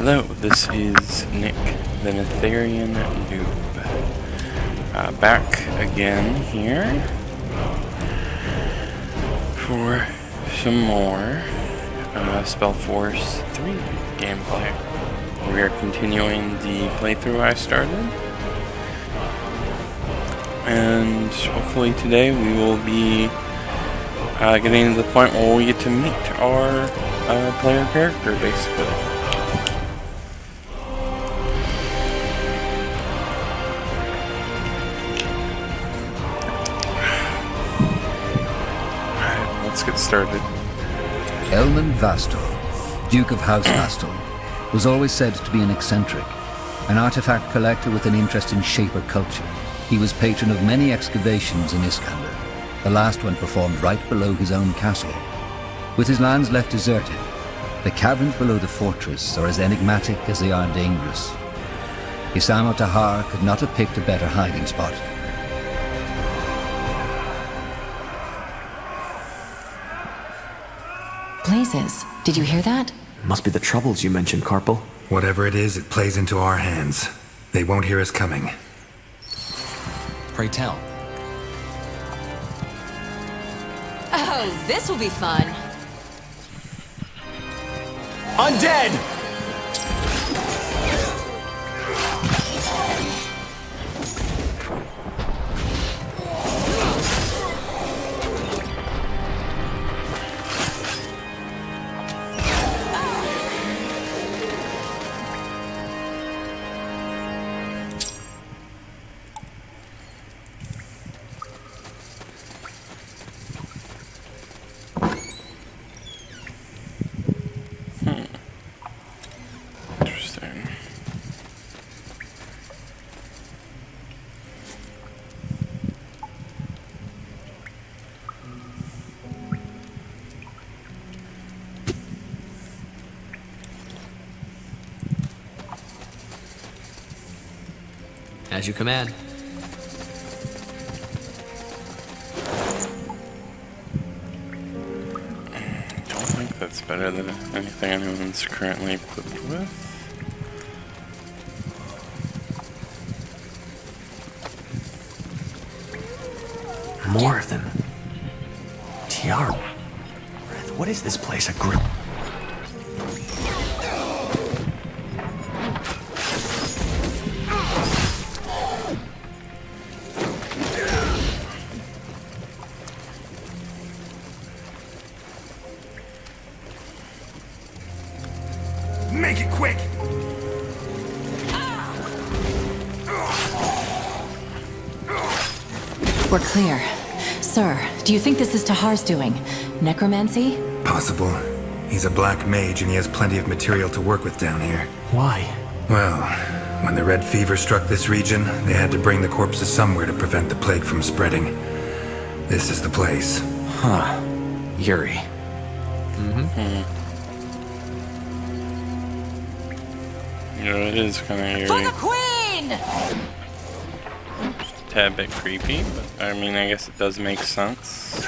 Hello, this is Nick, the Netherian Noob. Back again here for some more SpellForceIII gameplay. We are continuing the playthrough I started, and hopefully today we will be getting to the point where we get to meet our player character, basically. Let's get started. Elman Vastor, Duke of House Vastor, was always said to be an eccentric, an artifact collector with an interest in Shaper culture. He was patron of many excavations in Iskander, the last one performed right below his own castle. With his lands left deserted, the caverns below the fortress are as enigmatic as they are dangerous. Isamo Tahar could not have picked a better hiding spot. Blazes, did you hear that? Must be the troubles you mentioned, Carpal. Whatever it is, it plays into our hands. They won't hear us coming. Pray tell. Oh, this will be fun. Undead! Interesting. As you command. Don't think that's better than anything anyone's currently equipped with. More than... Tahar. What is this place? A grip? Make it quick! We're clear. Sir, do you think this is Tahar's doing? Necromancy? Possible. He's a black mage and he has plenty of material to work with down here. Why? Well, when the red fever struck this region, they had to bring the corpses somewhere to prevent the plague from spreading. This is the place. Huh. Eerie. Yeah, it is kind of eerie. For the Queen! Just a tad bit creepy, but I mean, I guess it does make sense.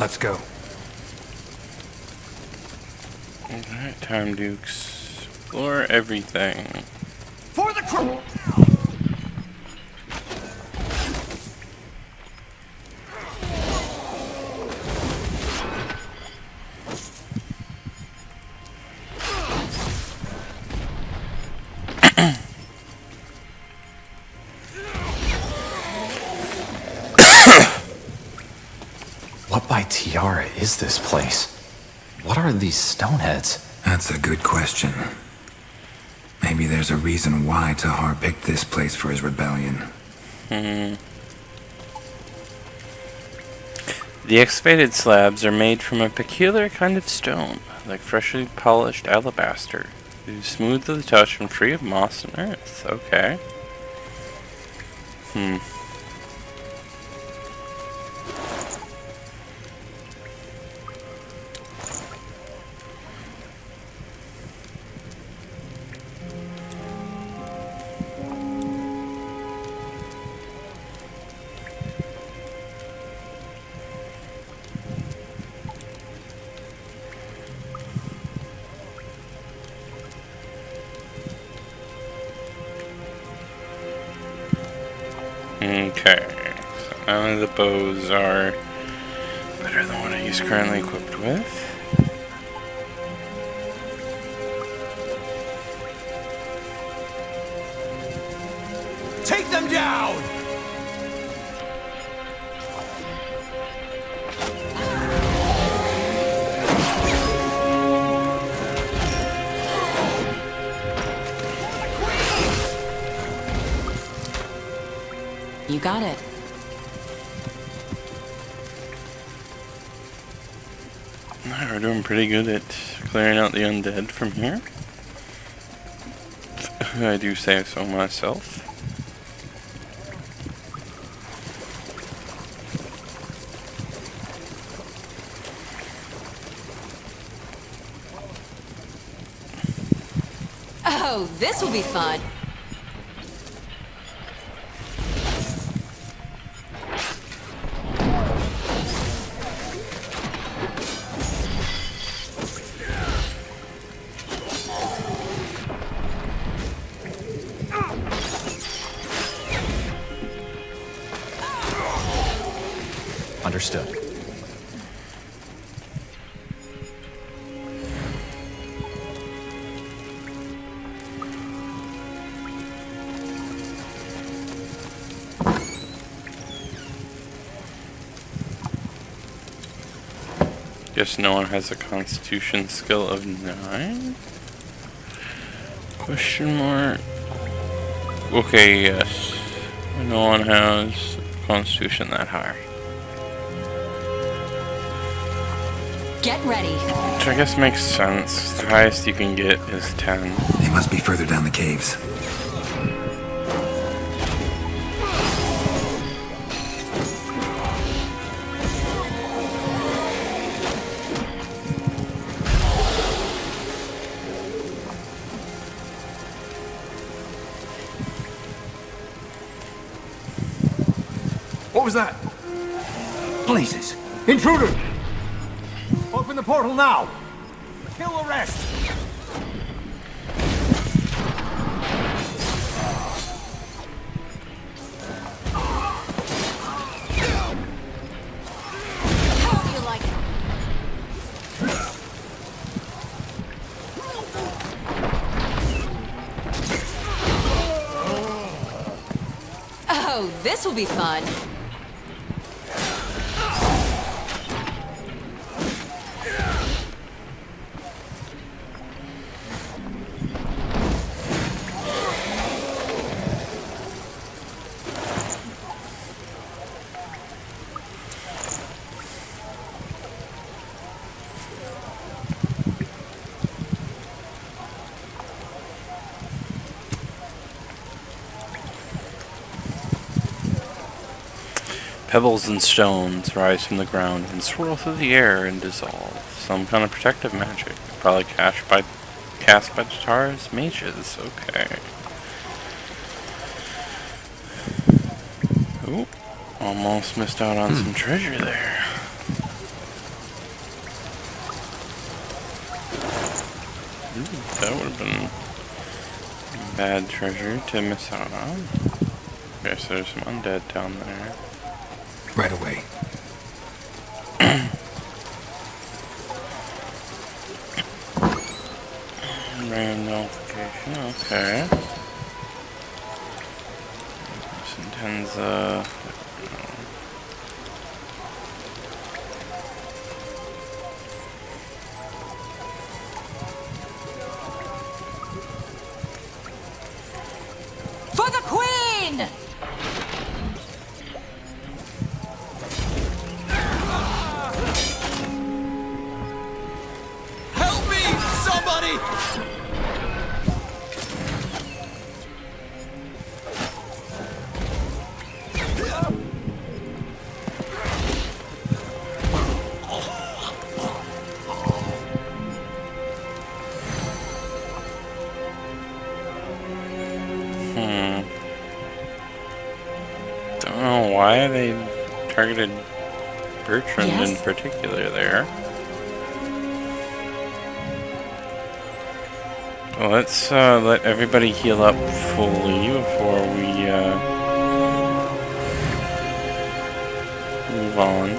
Let's go. Alright, time to explore everything. For the crew! What by Tiara is this place? What are these stoneheads? That's a good question. Maybe there's a reason why Tahar picked this place for his rebellion. The excavated slabs are made from a peculiar kind of stone, like freshly polished alabaster. Smooth to the touch and free of moss and earth. Okay. Okay, so none of the bows are better than what he's currently equipped with. Take them down! You got it. We're doing pretty good at clearing out the undead from here. I do say so myself. Oh, this will be fun. Understood. Guess no one has a constitution skill of 9? Question mark. Okay, yes. No one has constitution that high. Get ready. Which I guess makes sense. The highest you can get is 10. They must be further down the caves. What was that? Blazes! Intruder! Open the portal now! Kill the rest! How do you like it? Oh, this will be fun. Pebbles and stones rise from the ground and swirl through the air and dissolve. Some kind of protective magic. Probably cast by Tahar's mages. Okay. Ooh, almost missed out on some treasure there. Ooh, that would have been bad treasure to miss out on. Guess there's some undead down there. Right away. Random notification, okay. This intends, For the Queen! Help me! Somebody! Don't know why they targeted Bertrand in Yes? particular there. Well, let's let everybody heal up fully before we move on.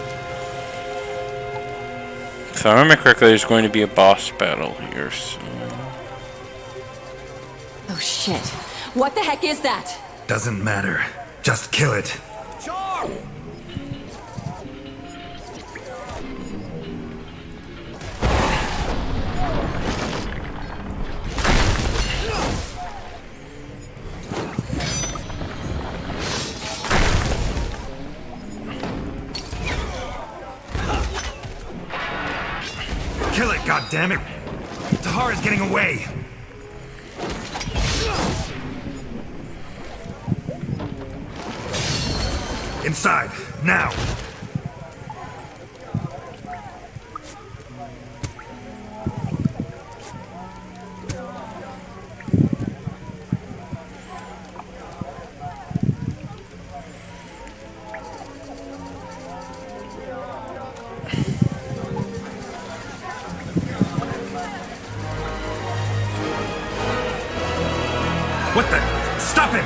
If I remember correctly, there's going to be a boss battle here soon. Oh shit. What the heck is that? Doesn't matter. Just kill it. Sure! Kill it, goddammit! Tahar is getting away! Inside, now! What the? Stop him!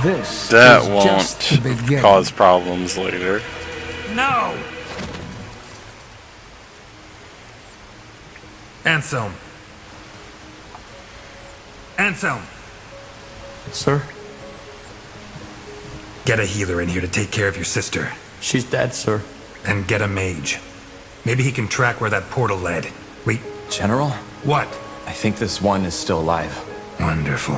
This That is won't just the beginning. cause problems later. No! Anselm. Anselm! Sir? Get a healer in here to take care of your sister. She's dead, sir. And get a mage. Maybe he can track where that portal led. Wait, General? what? I think this one is still alive. Wonderful.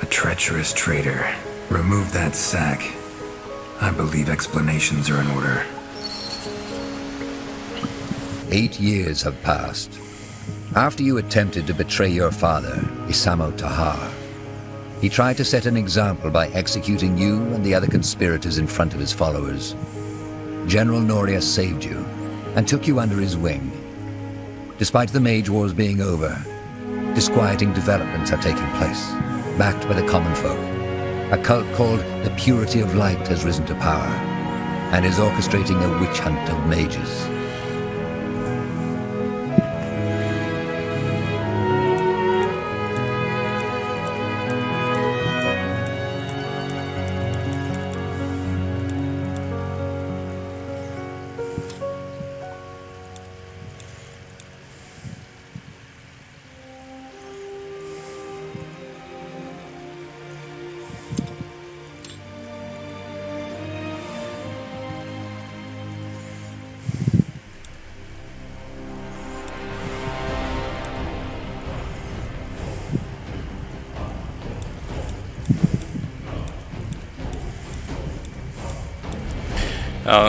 A treacherous traitor. Remove that sack. I believe explanations are in order. 8 years have passed. After you attempted to betray your father, Isamo Tahar, he tried to set an example by executing you and the other conspirators in front of his followers. General Noria saved you and took you under his wing. Despite the Mage Wars being over, disquieting developments are taking place, backed by the common folk. A cult called the Purity of Light has risen to power and is orchestrating a witch hunt of mages.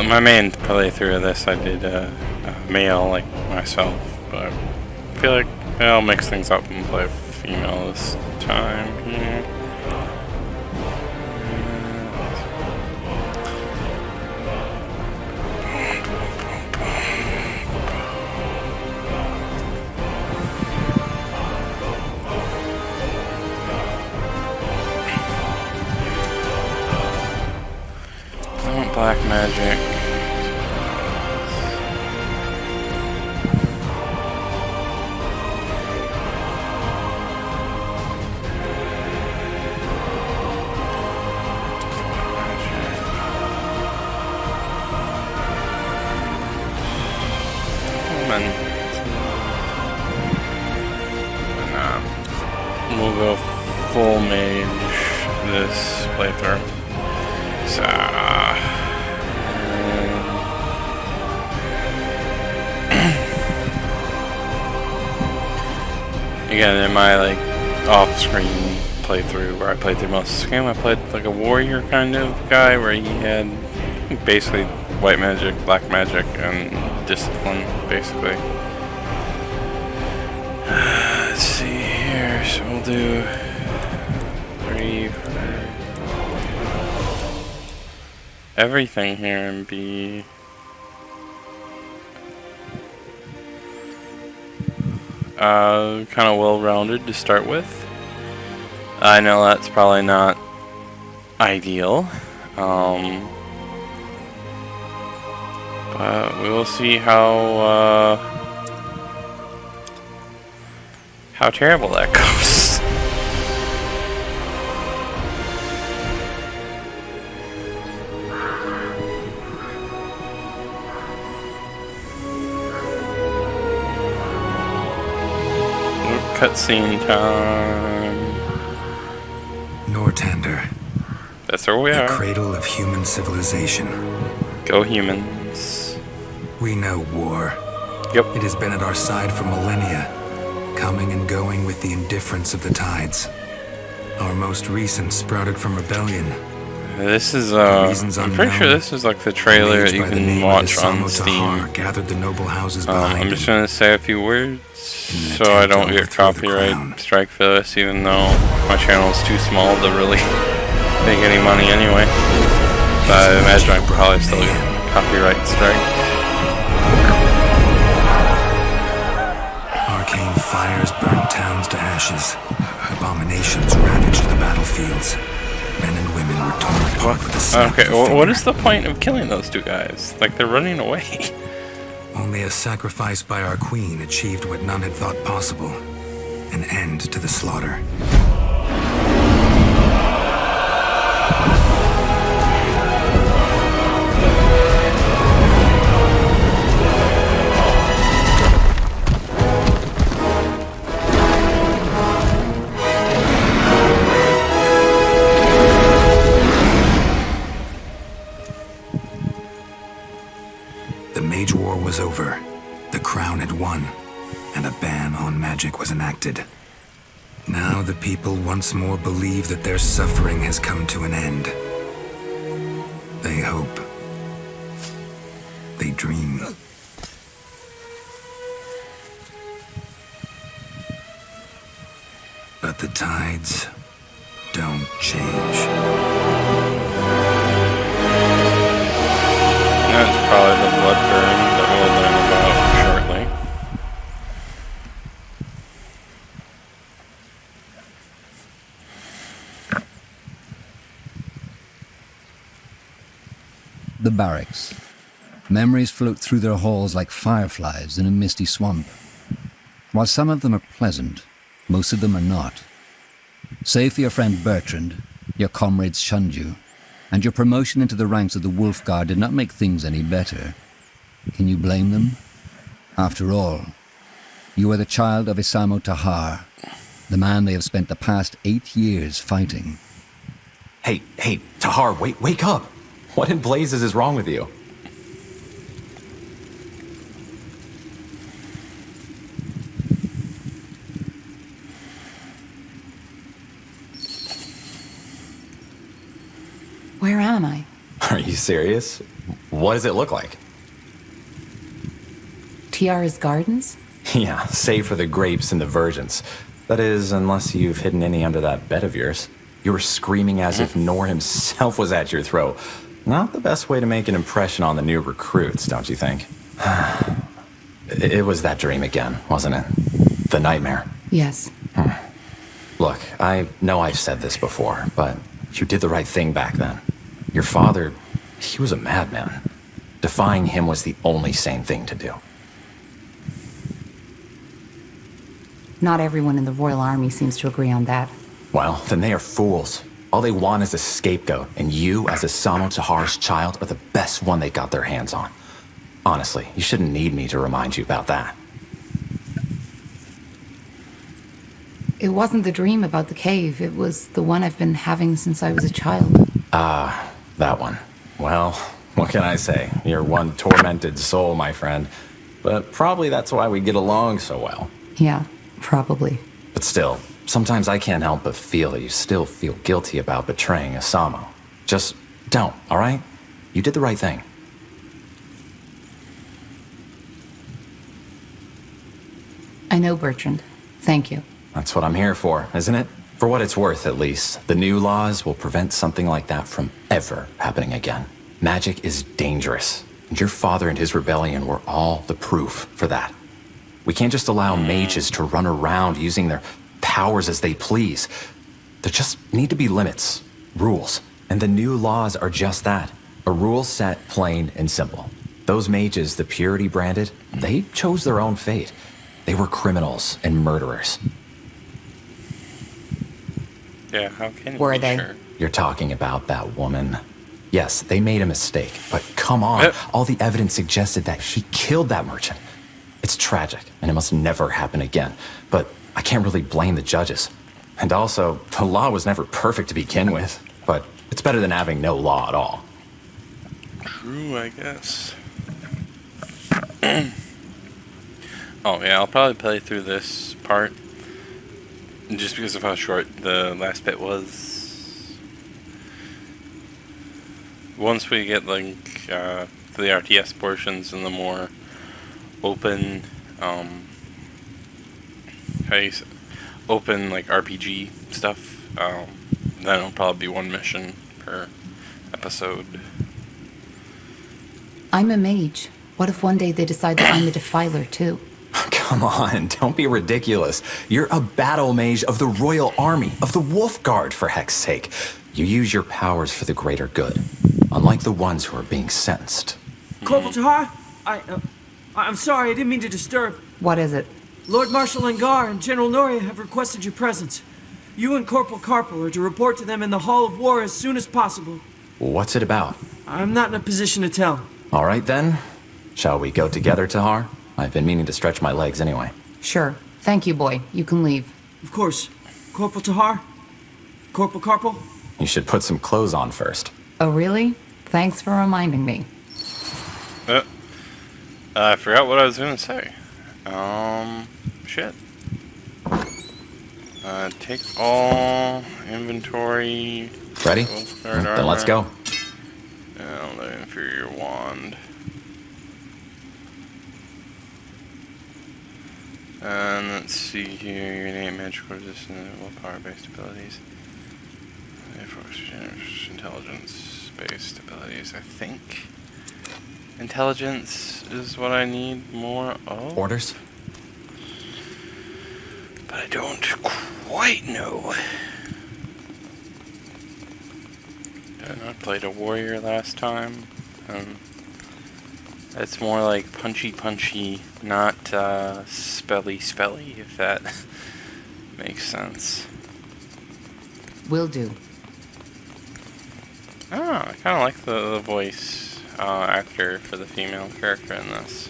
My main playthrough of this, I did male like myself, but I feel like I'll mix things up and play female this time here. Black magic. We'll go full mage this playthrough. So again, in my like off-screen playthrough where I played through most of this game, I played like a warrior kind of guy where he had basically white magic, black magic, and discipline, basically. Let's see here, so we'll do 3 for everything here and be kind of well-rounded to start with. I know that's probably not ideal, but we will see how terrible that goes. Cutscene time. Nortander, That's where we the are. cradle of human civilization. Go humans. We know war. Yep. It has been at our side for millennia, coming and going with the indifference of the tides. Our most recent sprouted from rebellion. This is reasons I'm pretty sure unknown, this is like the trailer that Mage you by the can name of watch the on Samo Tahar Steam. gathered the noble houses behind I'm just him. gonna say a few words an so I attempt don't to get overthrow the copyright crown. strike for this, even though my channel is too small to really make any money anyway. But I imagine I could probably still get copyright strike. Arcane fires burned towns to ashes. Abominations ravaged the battlefields. Men and women were torn apart with the snap Okay, of a what finger. is the point of killing those two guys? Like, they're running away. Only a sacrifice by our queen achieved what none had thought possible. An end to the slaughter. The Mage War was over. The crown had won, and a ban on magic was enacted. Now the people once more believe that their suffering has come to an end. They hope. They dream. But the tides don't change. That's probably the blood burn that we'll learn about shortly. The barracks. Memories float through their halls like fireflies in a misty swamp. While some of them are pleasant, most of them are not. Save for your friend Bertrand, your comrades shunned you, and your promotion into the ranks of the Wolf Guard did not make things any better. Can you blame them? After all, you are the child of Samo Tahar, the man they have spent the past 8 years fighting. Hey, Tahar, wake up! What in blazes is wrong with you? Where am I? Are you serious? What does it look like? Tiara's gardens? Yeah, save for the grapes and the virgins. That is, unless you've hidden any under that bed of yours. You were screaming as if Nor himself was at your throat. Not the best way to make an impression on the new recruits, don't you think? It was that dream again, wasn't it? The nightmare. Yes. Look, I know I've said this before, but you did the right thing back then. Your father, he was a madman. Defying him was the only sane thing to do. Not everyone in the Royal Army seems to agree on that. Well, then they are fools. All they want is a scapegoat, and you, as a Samo Tahar's child, are the best one they got their hands on. Honestly, you shouldn't need me to remind you about that. It wasn't the dream about the cave. It was the one I've been having since I was a child. That one. Well, what can I say? You're one tormented soul, my friend. But probably that's why we get along so well. Yeah, probably. But still, sometimes I can't help but feel that you still feel guilty about betraying a Samo. Just don't, all right? You did the right thing. I know, Bertrand. Thank you. That's what I'm here for, isn't it? For what it's worth, at least, the new laws will prevent something like that from ever happening again. Magic is dangerous, and your father and his rebellion were all the proof for that. We can't just allow mages to run around using their powers as they please. There just need to be limits, rules. And the new laws are just that. A rule set plain and simple. Those mages the Purity branded, they chose their own fate. They were criminals and murderers. Yeah, how can you Were be they? sure? You're talking about that woman. Yes, they made a mistake, but come on. Yep. All the evidence suggested that she killed that merchant. It's tragic, and it must never happen again. But I can't really blame the judges. And also, the law was never perfect to begin with. But it's better than having no law at all. True, I guess. Oh yeah, I'll probably play through this part just because of how short the last bit was. Once we get like the RTS portions and the more open, open like RPG stuff, then it'll probably be one mission per episode. I'm a mage. What if one day they decide that I'm a defiler too? Come on, don't be ridiculous. You're a battle mage of the Royal Army, of the Wolf Guard, for heck's sake. You use your powers for the greater good, unlike the ones who are being sentenced. Corporal Tahar, I'm sorry, I didn't mean to disturb. What is it? Lord Marshal Angar and General Noria have requested your presence. You and Corporal Carpel are to report to them in the Hall of War as soon as possible. What's it about? I'm not in a position to tell. All right then. Shall we go together, Tahar? I've been meaning to stretch my legs anyway. Sure. Thank you, boy. You can leave. Of course. Corporal Tahar? Corporal Carpel? You should put some clothes on first. Oh, really? Thanks for reminding me. I forgot what I was gonna say. Shit. Take all inventory. Ready? Wolfguard Then let's armor, go. and the inferior wand. And let's see here. Your innate magical resistance, willpower-based abilities. Intelligence-based abilities, I think. Intelligence is what I need more of. Orders? But I don't quite know. I played a warrior last time. It's more like punchy, not spelly, if that makes sense. Will do. Oh, I kind of like the voice actor for the female character in this.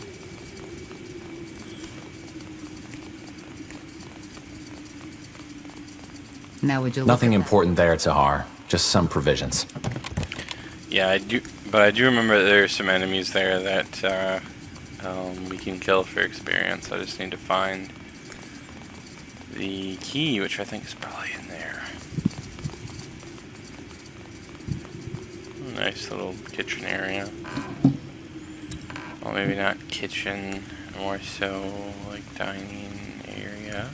Now would you look Nothing at that? important there, Tahar. Just some provisions. Yeah, I do remember there's some enemies there that we can kill for experience. I just need to find the key, which I think is probably in there. Nice little kitchen area. Well, maybe not kitchen, more so like dining area.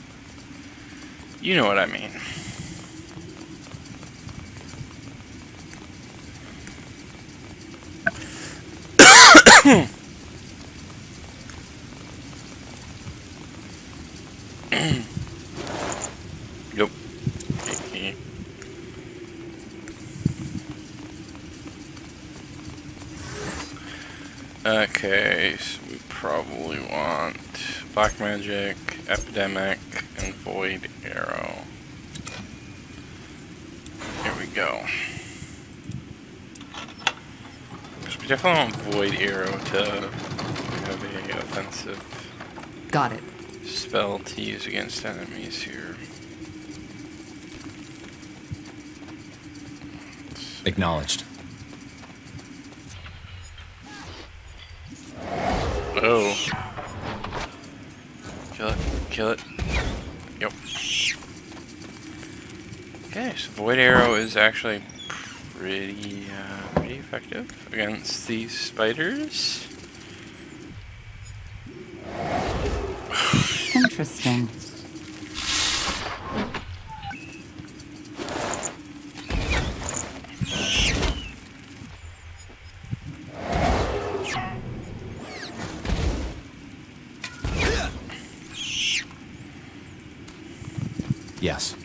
You know what I mean. Yep. Okay. Okay, so we probably want Black Magic, Epidemic, and Void Arrow. Here we go. So we definitely want Void Arrow to have a offensive Got it. spell to use against enemies here. Acknowledged. Oh. Kill it. Yep. Okay, so Void Arrow is actually pretty effective against these spiders. Interesting. Yes.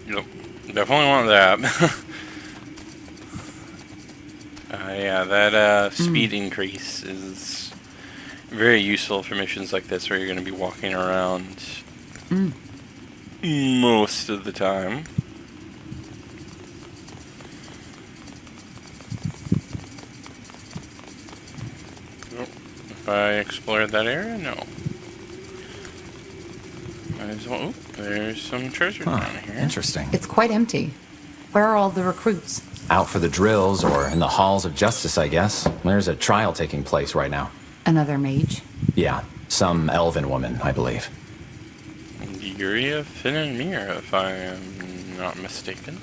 Yep. Definitely want that. Yeah, that speed increase is very useful for missions like this where you're going to be walking around most of the time. Nope. If I explored that area, no. Might as well. Oop, there's some treasure down here. Interesting. It's quite empty. Where are all the recruits? Out for the drills or in the halls of justice, I guess. There's a trial taking place right now. Another mage? Yeah, some elven woman, I believe. Yuria Finnemir, if I am not mistaken.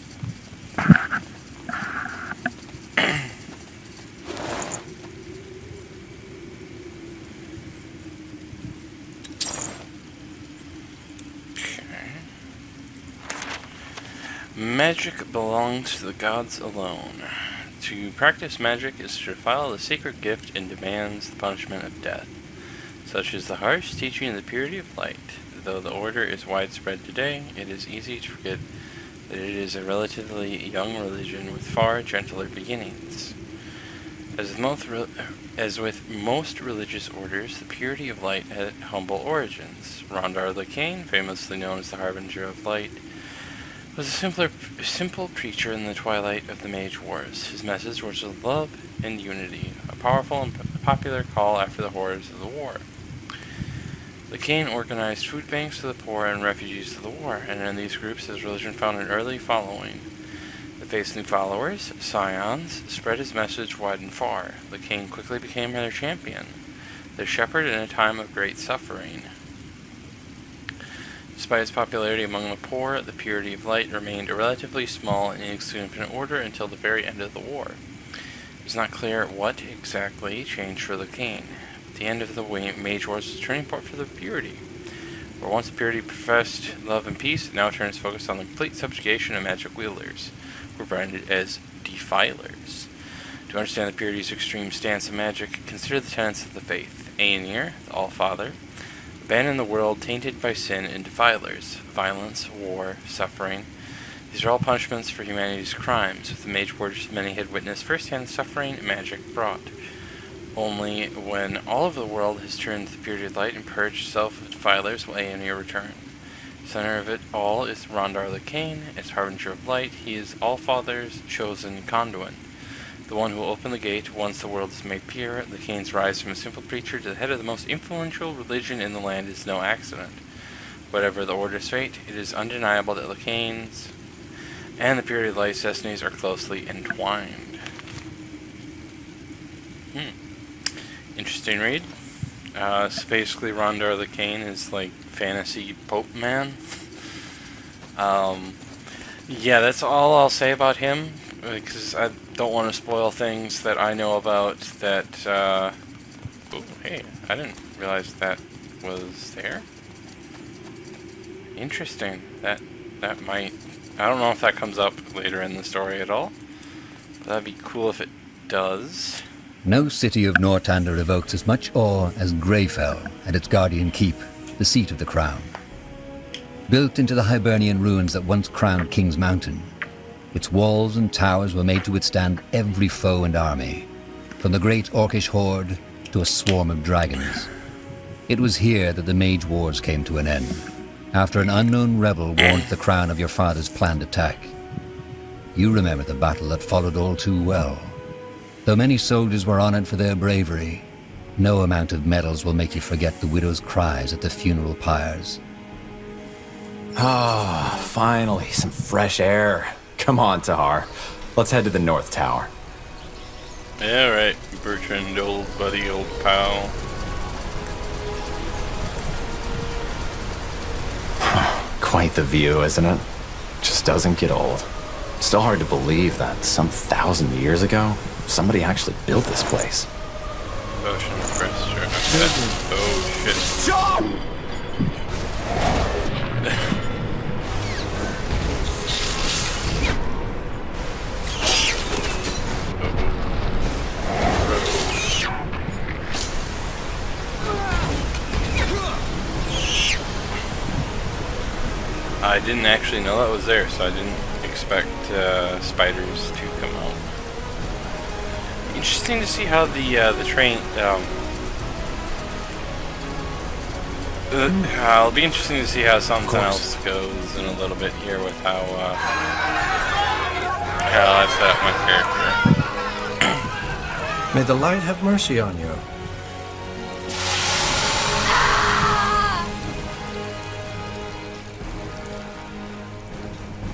Magic belongs to the gods alone. To practice magic is to defile the sacred gift and demands the punishment of death. Such is the harsh teaching of the purity of light. Though the order is widespread today, it is easy to forget that it is a relatively young religion with far gentler beginnings. As with most religious orders, the purity of light had humble origins. Rondar the Cane, famously known as the Harbinger of Light, was a simple preacher in the twilight of the Mage Wars. His message was of love and unity, a powerful and popular call after the horrors of the war. The Cane organized food banks for the poor and refugees of the war, and in these groups his religion found an early following. The faithful followers, Scions, spread his message wide and far. The Cane quickly became their champion, their shepherd in a time of great suffering. Despite its popularity among the poor, the purity of light remained a relatively small and insignificant order until the very end of the war. It is not clear what exactly changed for the Cane. The end of the Mage Wars was a turning point for the purity. Where once the purity professed love and peace, it now turns focus on the complete subjugation of magic wielders, who were branded as defilers. To understand the purity's extreme stance of magic, consider the tenets of the faith. Aenir, the Allfather, abandon the world tainted by sin and defilers, violence, war, suffering. These are all punishments for humanity's crimes. With the Mage Wars, many had witnessed firsthand the suffering magic brought. Only when all of the world has turned to the purity of light and purged itself of defilers will Aenir return. The center of it all is Rondar the Cane, its harbinger of light. He is Allfather's chosen conduit, the one who will open the gate once the world is made pure. The Cane's rise from a simple preacher to the head of the most influential religion in the land is no accident. Whatever the Order's fate, it is undeniable that the Cane's and the purity of light's destinies are closely entwined. Interesting read. So basically Rondar the Cane is like fantasy Pope Man. Yeah, that's all I'll say about him, because I don't want to spoil things that I know about that, oh, hey, I didn't realize that was there. Interesting. That might, I don't know if that comes up later in the story at all, but that'd be cool if it does. No city of Northander evokes as much awe as Greyfell and its guardian keep, the seat of the crown. Built into the Hibernian ruins that once crowned King's Mountain, its walls and towers were made to withstand every foe and army, from the great Orcish horde to a swarm of dragons. It was here that the Mage Wars came to an end, after an unknown rebel warned the crown of your father's planned attack. You remember the battle that followed all too well. Though many soldiers were honored for their bravery, no amount of medals will make you forget the widow's cries at the funeral pyres. Ah, finally, some fresh air. Come on, Tahar. Let's head to the North Tower. Yeah, right, Bertrand, old buddy, old pal. Quite the view, isn't it? Just doesn't get old. Still hard to believe that some 1,000 years ago, somebody actually built this place. Ocean pressure. Oh, shit. Stop! I didn't actually know that was there, so I didn't expect spiders to come out. Interesting to see how the train. It'll be interesting to see how something else goes in a little bit here with how I set up my character. May the light have mercy on you.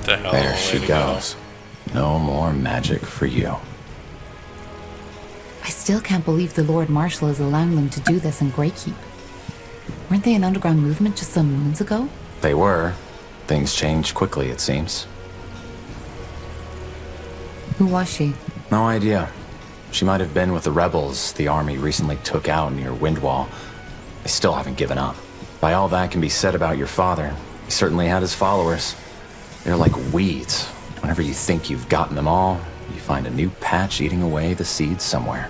The hell There she way to go. goes. No more magic for you. I still can't believe the Lord Marshal is allowing them to do this in Greykeep. Weren't they an underground movement just some moons ago? They were. Things changed quickly, it seems. Who was she? No idea. She might have been with the rebels the army recently took out near Windwall. They still haven't given up. By all that can be said about your father, he certainly had his followers. They're like weeds. Whenever you think you've gotten them all, you find a new patch eating away the seeds somewhere.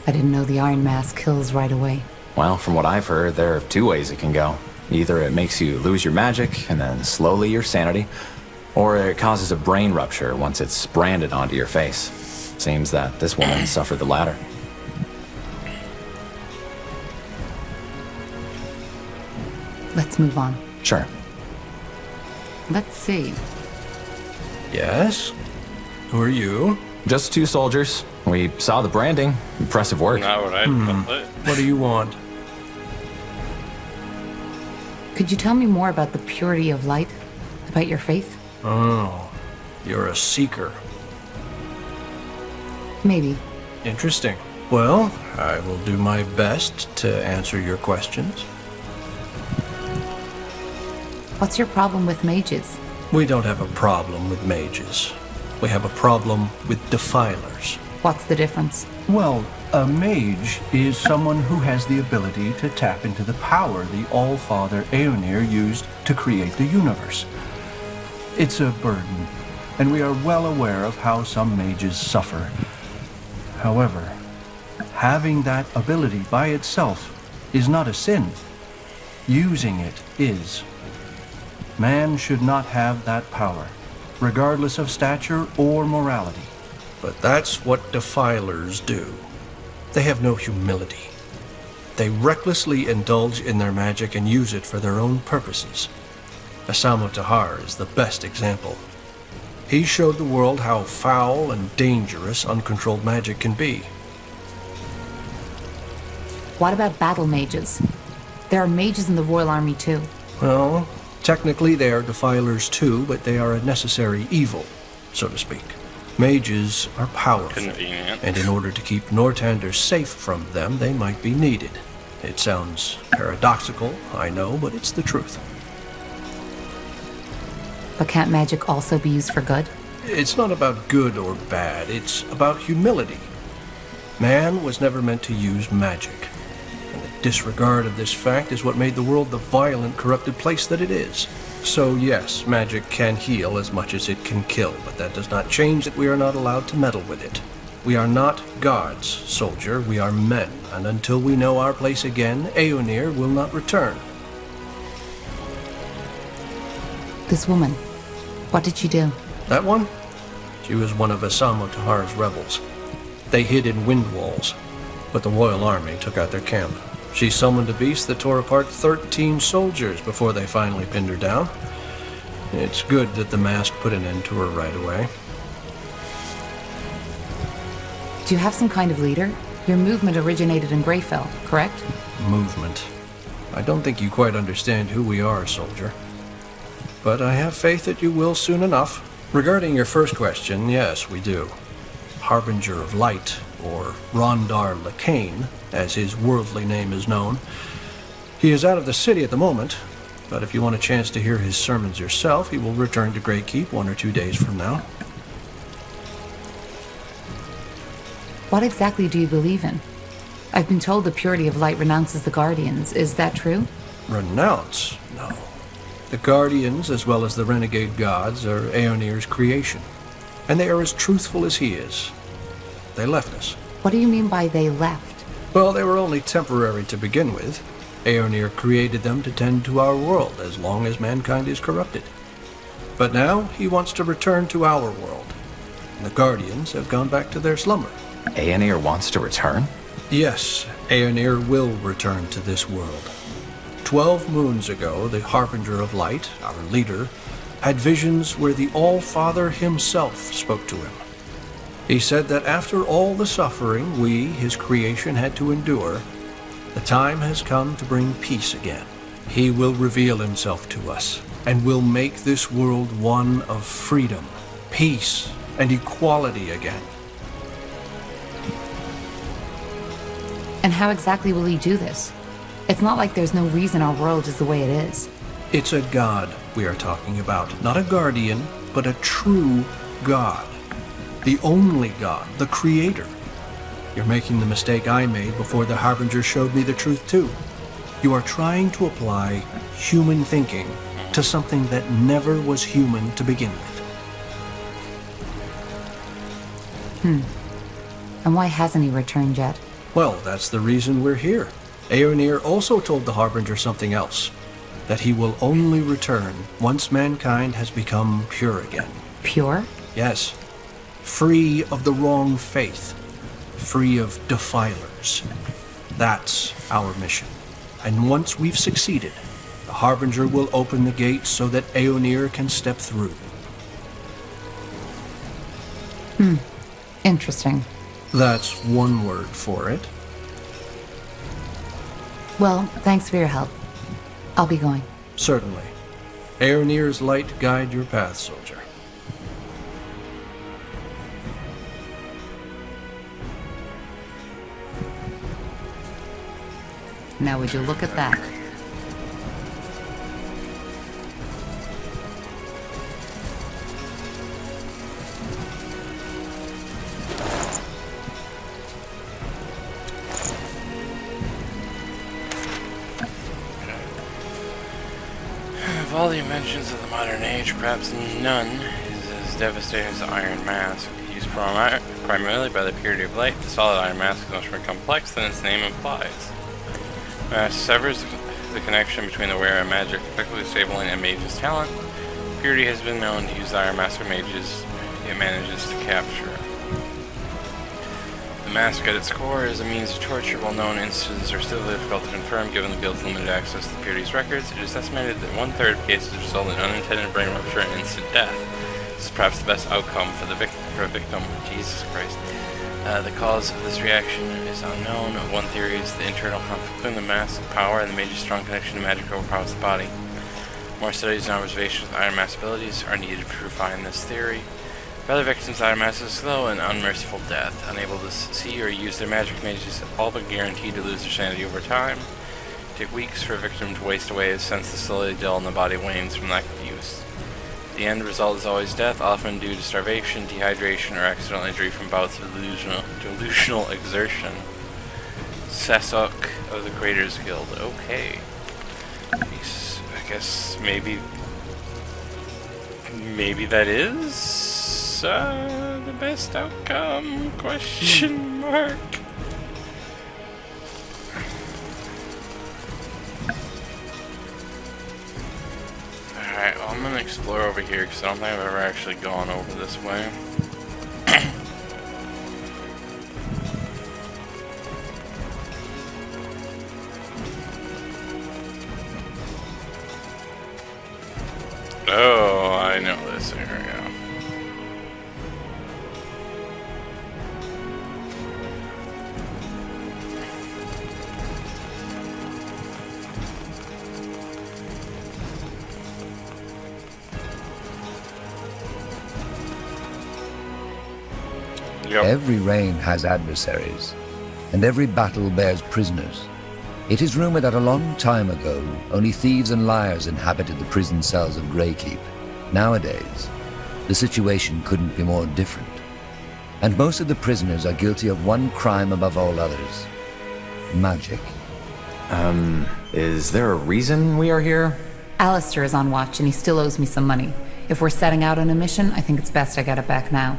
I didn't know the Iron Mask kills right away. Well, from what I've heard, there are two ways it can go. Either it makes you lose your magic, and then slowly your sanity, or it causes a brain rupture once it's branded onto your face. Seems that this woman suffered the latter. Let's move on. Sure. Let's see. Yes? Who are you? Just two soldiers. We saw the branding. Impressive work. Not what I thought. What do you want? Could you tell me more about the purity of light? About your faith? Oh, you're a seeker. Maybe. Interesting. Well, I will do my best to answer your questions. What's your problem with mages? We don't have a problem with mages. We have a problem with defilers. What's the difference? Well, a mage is someone who has the ability to tap into the power the All-Father Aeonir used to create the universe. It's a burden, and we are well aware of how some mages suffer. However, having that ability by itself is not a sin. Using it is. Man should not have that power, regardless of stature or morality. But that's what defilers do. They have no humility. They recklessly indulge in their magic and use it for their own purposes. Tahar is the best example. He showed the world how foul and dangerous uncontrolled magic can be. What about battle mages? There are mages in the Royal Army too. Well, technically they are defilers too, but they are a necessary evil, so to speak. Mages are powerful, Convenient. and in order to keep Northander safe from them, they might be needed. It sounds paradoxical, I know, but it's the truth. But can't magic also be used for good? It's not about good or bad, it's about humility. Man was never meant to use magic, and the disregard of this fact is what made the world the violent, corrupted place that it is. So yes, magic can heal as much as it can kill, but that does not change that we are not allowed to meddle with it. We are not gods, soldier, we are men, and until we know our place again, Aeonir will not return. This woman, what did she do? That one? She was one of Tahar's rebels. They hid in wind walls, but the Royal Army took out their camp. She summoned a beast that tore apart 13 soldiers before they finally pinned her down. It's good that the mask put an end to her right away. Do you have some kind of leader? Your movement originated in Greyfell, correct? Movement. I don't think you quite understand who we are, soldier. But I have faith that you will soon enough. Regarding your first question, yes, we do. Harbinger of Light, or Rondar Lacane, as his worldly name is known. He is out of the city at the moment, but if you want a chance to hear his sermons yourself, he will return to Greykeep 1 or 2 days from now. What exactly do you believe in? I've been told the purity of light renounces the Guardians. Is that true? Renounce? No. The Guardians, as well as the renegade gods, are Aeonir's creation, and they are as truthful as he is. They left us. What do you mean by they left? Well, they were only temporary to begin with. Aeonir created them to tend to our world as long as mankind is corrupted. But now he wants to return to our world. The Guardians have gone back to their slumber. Aeonir wants to return? Yes, Aeonir will return to this world. 12 moons ago, the Harbinger of Light, our leader, had visions where the All-Father himself spoke to him. He said that after all the suffering we, his creation, had to endure, the time has come to bring peace again. He will reveal himself to us, and will make this world one of freedom, peace, and equality again. And how exactly will he do this? It's not like there's no reason our world is the way it is. It's a god we are talking about, not a guardian, but a true god. The only god, the creator. You're making the mistake I made before the Harbinger showed me the truth too. You are trying to apply human thinking to something that never was human to begin with. And why hasn't he returned yet? Well, that's the reason we're here. Aeonir also told the Harbinger something else. That he will only return once mankind has become pure again. Pure? Yes. Free of the wrong faith. Free of defilers. That's our mission. And once we've succeeded, the Harbinger will open the gates so that Aeonir can step through. Interesting. That's one word for it. Well, thanks for your help. I'll be going. Certainly. Aeonir's light guide your path, soldier. Now would you look at that? Of all the inventions of the modern age, perhaps none is as devastating as the Iron Mask. Used primarily by the purity of light, the solid Iron Mask is much more complex than its name implies. The mask severs the connection between the wearer and magic, effectively disabling a mage's talent. Purity has been known to use the Iron Mask for mages it manages to capture. The mask at its core is a means of torture, while known instances are still difficult to confirm given the guild's limited access to the Purity's records. It is estimated that 1/3 of cases result in unintended brain rupture and instant death. This is perhaps the best outcome for a victim. Jesus Christ. The cause of this reaction is unknown. One theory is the internal conflict between the mask's power and the mage's strong connection to magic overpowers the body. More studies and observations of Iron Mask abilities are needed to refine this theory. For other victims, Iron Mask is slow and unmerciful death. Unable to see or use their magic, mages all but guaranteed to lose their sanity over time. It takes weeks for a victim to waste away as senses slowly dull and the body wanes from lack of use. The end result is always death, often due to starvation, dehydration, or accidental injury from bouts of delusional exertion. Sasok of the Creators Guild. Okay. I guess maybe that is the best outcome? Question mark. Alright, well, I'm gonna explore over here because I don't think I've ever actually gone over this way. Oh, I know this area. Yep. Every reign has adversaries, and every battle bears prisoners. It is rumored that a long time ago, only thieves and liars inhabited the prison cells of Greykeep. Nowadays, the situation couldn't be more different. And most of the prisoners are guilty of one crime above all others: magic. Is there a reason we are here? Alistair is on watch and he still owes me some money. If we're setting out on a mission, I think it's best I get it back now.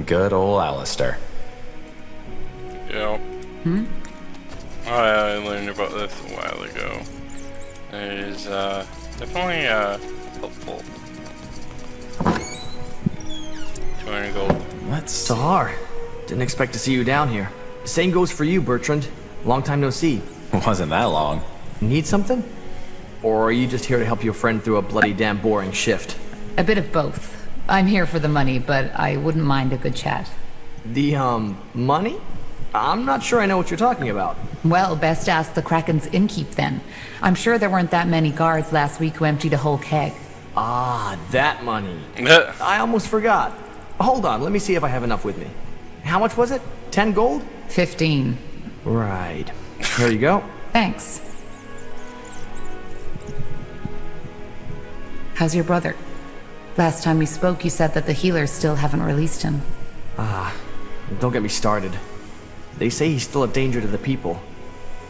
Good old Alistair. Yep. I learned about this a while ago. It is definitely helpful. 200 gold. Let's... Tahar, didn't expect to see you down here. Same goes for you, Bertrand. Long time no see. Wasn't that long. Need something? Or are you just here to help your friend through a bloody damn boring shift? A bit of both. I'm here for the money, but I wouldn't mind a good chat. The, money? I'm not sure I know what you're talking about. Well, best ask the Kraken's innkeep then. I'm sure there weren't that many guards last week who emptied a whole keg. Ah, that money. I almost forgot. Hold on, let me see if I have enough with me. How much was it? 10 gold? 15. Right. Here you go. Thanks. How's your brother? Last time we spoke, you said that the healers still haven't released him. Don't get me started. They say he's still a danger to the people.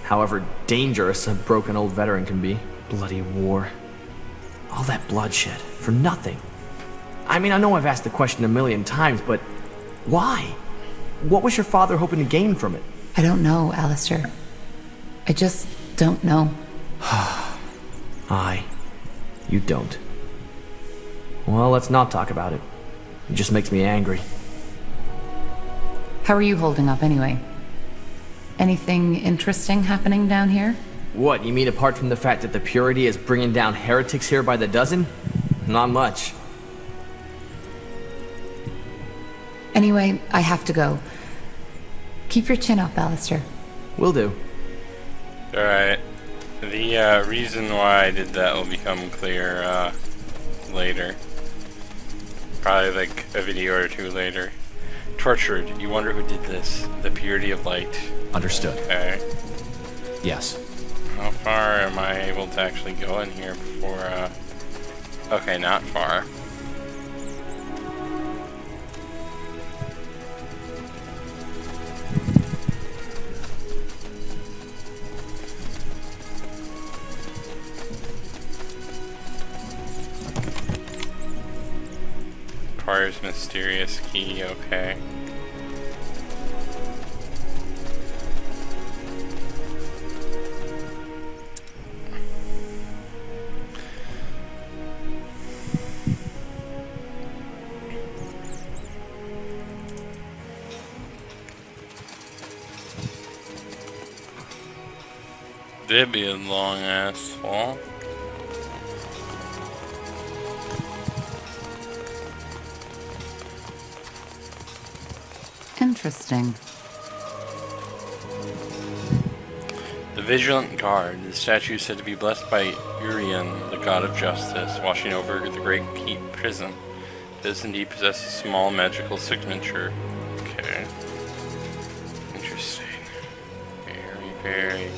However dangerous a broken old veteran can be. Bloody war. All that bloodshed for nothing. I mean, I know I've asked the question a million times, but why? What was your father hoping to gain from it? I don't know, Alistair. I just don't know. You don't. Well, let's not talk about it. It just makes me angry. How are you holding up anyway? Anything interesting happening down here? What, you mean apart from the fact that the Purity is bringing down heretics here by the dozen? Not much. Anyway, I have to go. Keep your chin up, Alistair. Will do. Alright. The reason why I did that will become clear later. Probably like a video or two later. Tortured. You wonder who did this. The Purity of Light. Understood. Okay. Yes. How far am I able to actually go in here before, okay, not far. Requires mysterious key, okay. That'd be a long ass fall. Interesting. The Vigilant Guard. The statue is said to be blessed by Urian, the god of justice, watching over the Great Keep prison. This indeed possesses a small magical signature. Okay. Interesting. Very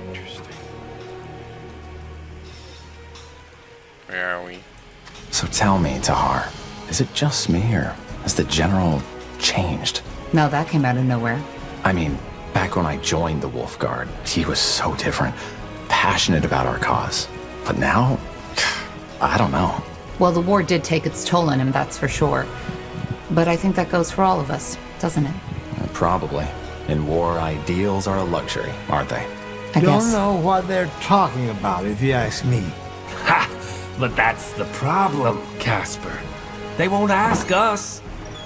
interesting. Where are we? So tell me, Tahar, is it just me, or has the general changed? No, that came out of nowhere. I mean, back when I joined the Wolf Guard, he was so different, passionate about our cause. But now, I don't know. Well, the war did take its toll on him, that's for sure. But I think that goes for all of us, doesn't it? Probably. In war, ideals are a luxury, aren't they? I guess. Don't know what they're talking about, if you ask me. Ha! But that's the problem, Casper. They won't ask us.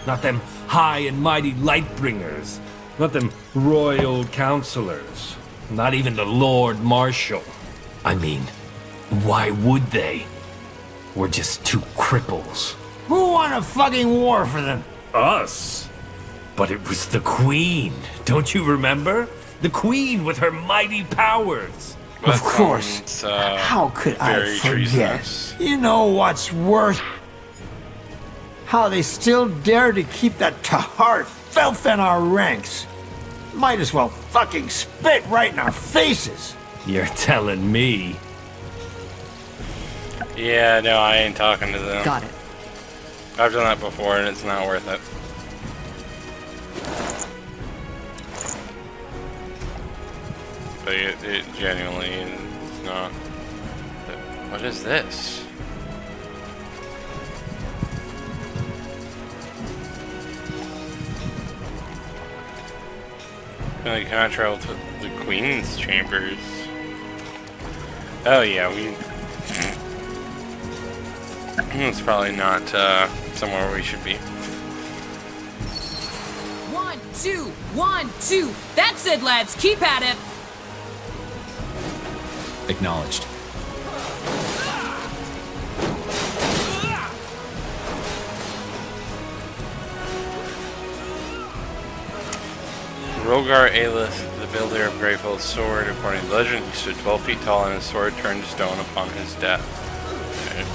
Not them high and mighty Lightbringers. Not them royal counselors. Not even the Lord Marshal. I mean, why would they? We're just two cripples. Who won a fucking war for them? Us? But it was the Queen. Don't you remember? The Queen with her mighty powers. Of course. How could I forget? Treasonous. You know what's worse? How they still dare to keep that Tahar filth in our ranks. Might as well fucking spit right in our faces. You're telling me. Yeah, no, I ain't talking to them. Got it. I've done that before and it's not worth it. But it genuinely is not. But what is this? Gonna contrail to the Queen's chambers. Oh yeah, it's probably not somewhere we should be. 1, 2, 1, 2. That's it, lads. Keep at it. Acknowledged. Rogar Aelith, the builder of Greyfell's sword, according to legend, he stood 12 feet tall and his sword turned to stone upon his death. Okay.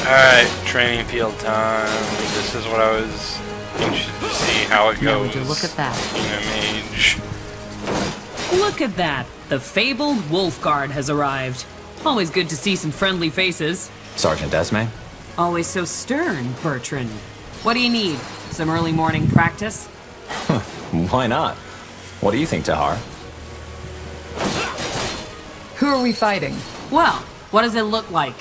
Alright, training field time. This is what I was interested to see how it Now goes. would you look at that? Being a mage. Look at that. The fabled Wolf Guard has arrived. Always good to see some friendly faces. Sergeant Esme? Always so stern, Bertrand. What do you need? Some early morning practice? Why not? What do you think, Tahar? Who are we fighting? Well, what does it look like?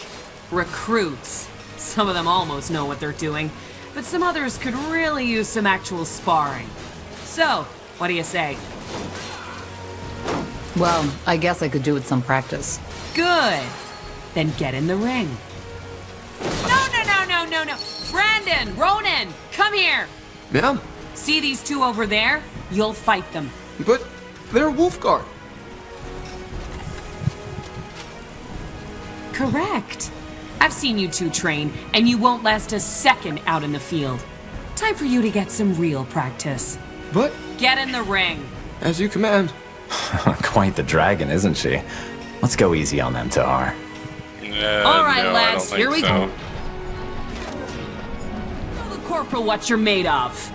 Recruits. Some of them almost know what they're doing, but some others could really use some actual sparring. So, what do you say? Well, I guess I could do with some practice. Good. Then get in the ring. No. Brandon, Ronan, come here. Ma'am? See these two over there? You'll fight them. But they're Wolfguard. Correct. I've seen you two train, and you won't last a second out in the field. Time for you to get some real practice. But Get in the ring. as you command. Quite the dragon, isn't she? Let's go easy on them, Tahar. All right, no, lads, I don't here we think so. go. Tell the corporal what you're made of.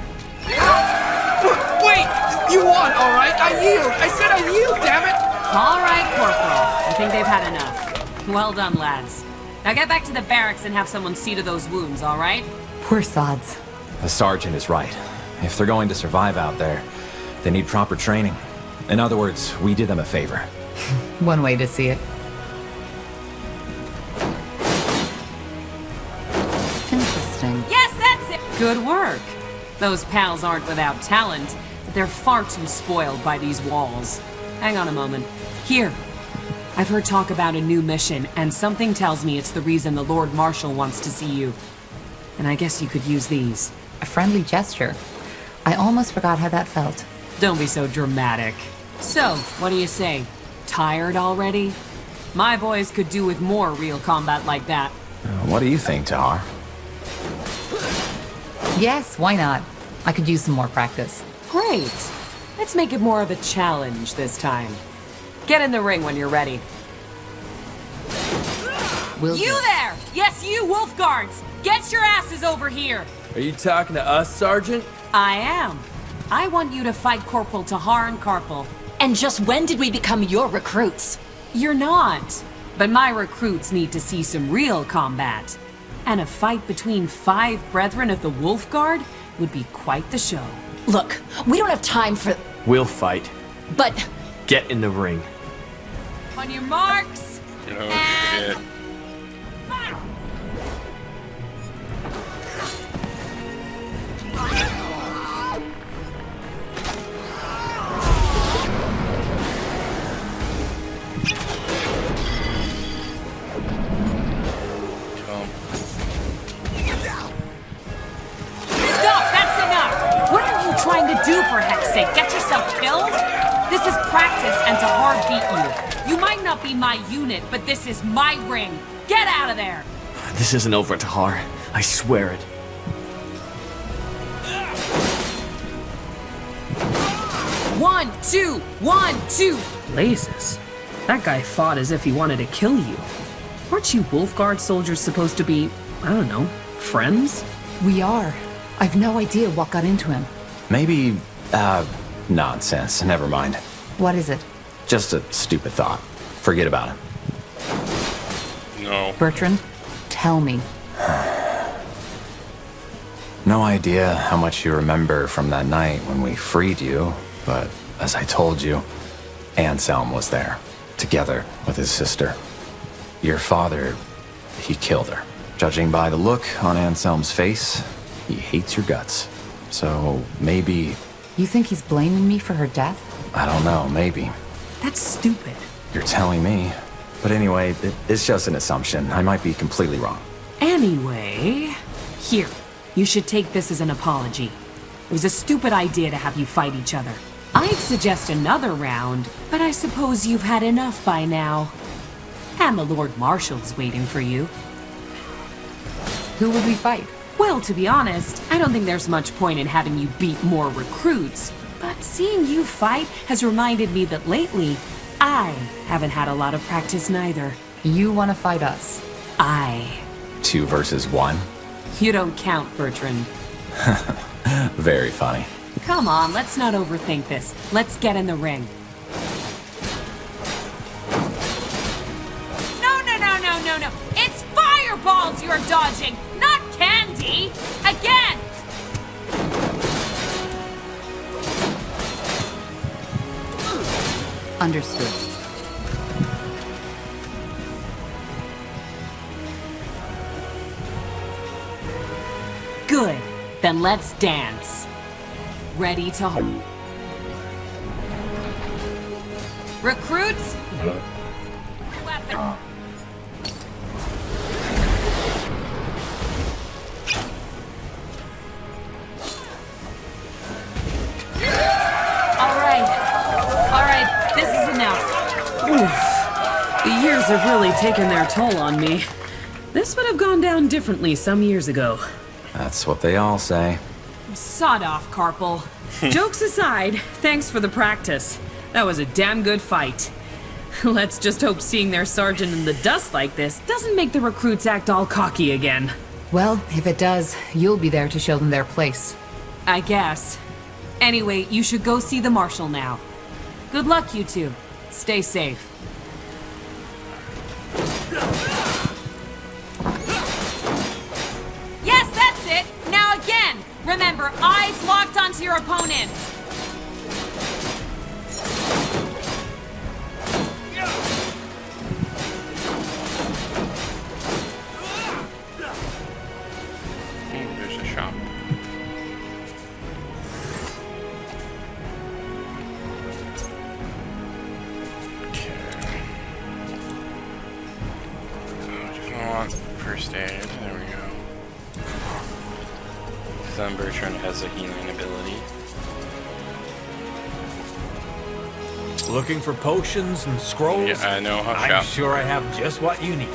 Wait! You won, all right? I yield! I said I yield, damn it! All right, corporal. I think they've had enough. Well done, lads. Now get back to the barracks and have someone see to those wounds, all right? Poor sods. The sergeant is right. If they're going to survive out there, they need proper training. In other words, we did them a favor. One way to see it. Interesting. Yes, that's it! Good work. Those pals aren't without talent, but they're far too spoiled by these walls. Hang on a moment. Here. I've heard talk about a new mission, and something tells me it's the reason the Lord Marshal wants to see you. And I guess you could use these. A friendly gesture. I almost forgot how that felt. Don't be so dramatic. So, what do you say? Tired already? My boys could do with more real combat like that. What do you think, Tahar? Yes, why not? I could use some more practice. Great. Let's make it more of a challenge this time. Get in the ring when you're ready. Will You do. there! Yes, you wolf guards! Get your asses over here! Are you talking to us, Sergeant? I am. I want you to fight Corporal Tahar and Carpal. And just when did we become your recruits? You're not. But my recruits need to see some real combat. And a fight between 5 brethren of the Wolf Guard would be quite the show. Look, we don't have time for... We'll fight. But... Get in the ring. On your marks! Oh shit. Stop! That's enough! What are you trying to do, for heck's sake? Get yourself killed? This is practice, and Tahar beat you. You might not be my unit, but this is my ring. Get out of there! This isn't over, Tahar. I swear it. One, two, 1, 2. Blazes. That guy fought as if he wanted to kill you. Aren't you Wolf Guard soldiers supposed to be, I don't know, friends? We are. I've no idea what got into him. Maybe, nonsense. Never mind. What is it? Just a stupid thought. Forget about it. No. Bertrand, tell me. No idea how much you remember from that night when we freed you, but as I told you, Anselm was there, together with his sister. Your father, he killed her. Judging by the look on Anselm's face, He hates your guts. So maybe... You think he's blaming me for her death? I don't know, maybe. That's stupid. You're telling me. But anyway, it's just an assumption. I might be completely wrong. Anyway, here. You should take this as an apology. It was a stupid idea to have you fight each other. I'd suggest another round, but I suppose you've had enough by now. And the Lord Marshal's waiting for you. Who would we fight? Well, to be honest, I don't think there's much point in having you beat more recruits. But seeing you fight has reminded me that lately, I haven't had a lot of practice neither. You want to fight us? 2 versus 1? You don't count, Bertrand. Very funny. Come on, let's not overthink this. Let's get in the ring. No. It's fireballs you're dodging, not candy! Again! Understood. Good. Then let's dance. Ready to hold. Recruits? Weapon. All right, this is enough. Oof. The years have really taken their toll on me. This would have gone down differently some years ago. That's what they all say. Sod off, Carpal. Jokes aside, thanks for the practice. That was a damn good fight. Let's just hope seeing their sergeant in the dust like this doesn't make the recruits act all cocky again. Well, if it does, you'll be there to show them their place. I guess. Anyway, you should go see the Marshal now. Good luck, you two. Stay safe. Yes, that's it! Now again! Remember, eyes locked onto your opponent! There's a shop. First aid, there we go. Then Bertrand has a healing ability. Looking for potions and scrolls? Yeah, I know how I'm sure I have just what you need.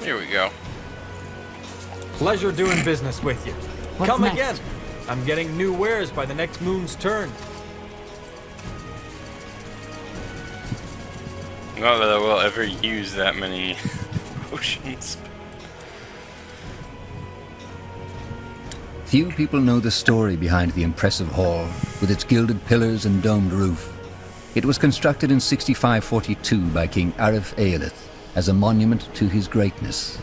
Here we go. Pleasure doing business with you. What's Come next? again. I'm getting new wares by the next moon's turn. Not that I will ever use that many potions. Few people know the story behind the impressive hall, with its gilded pillars and domed roof. It was constructed in 6542 by King Arif Eilith as a monument to his greatness.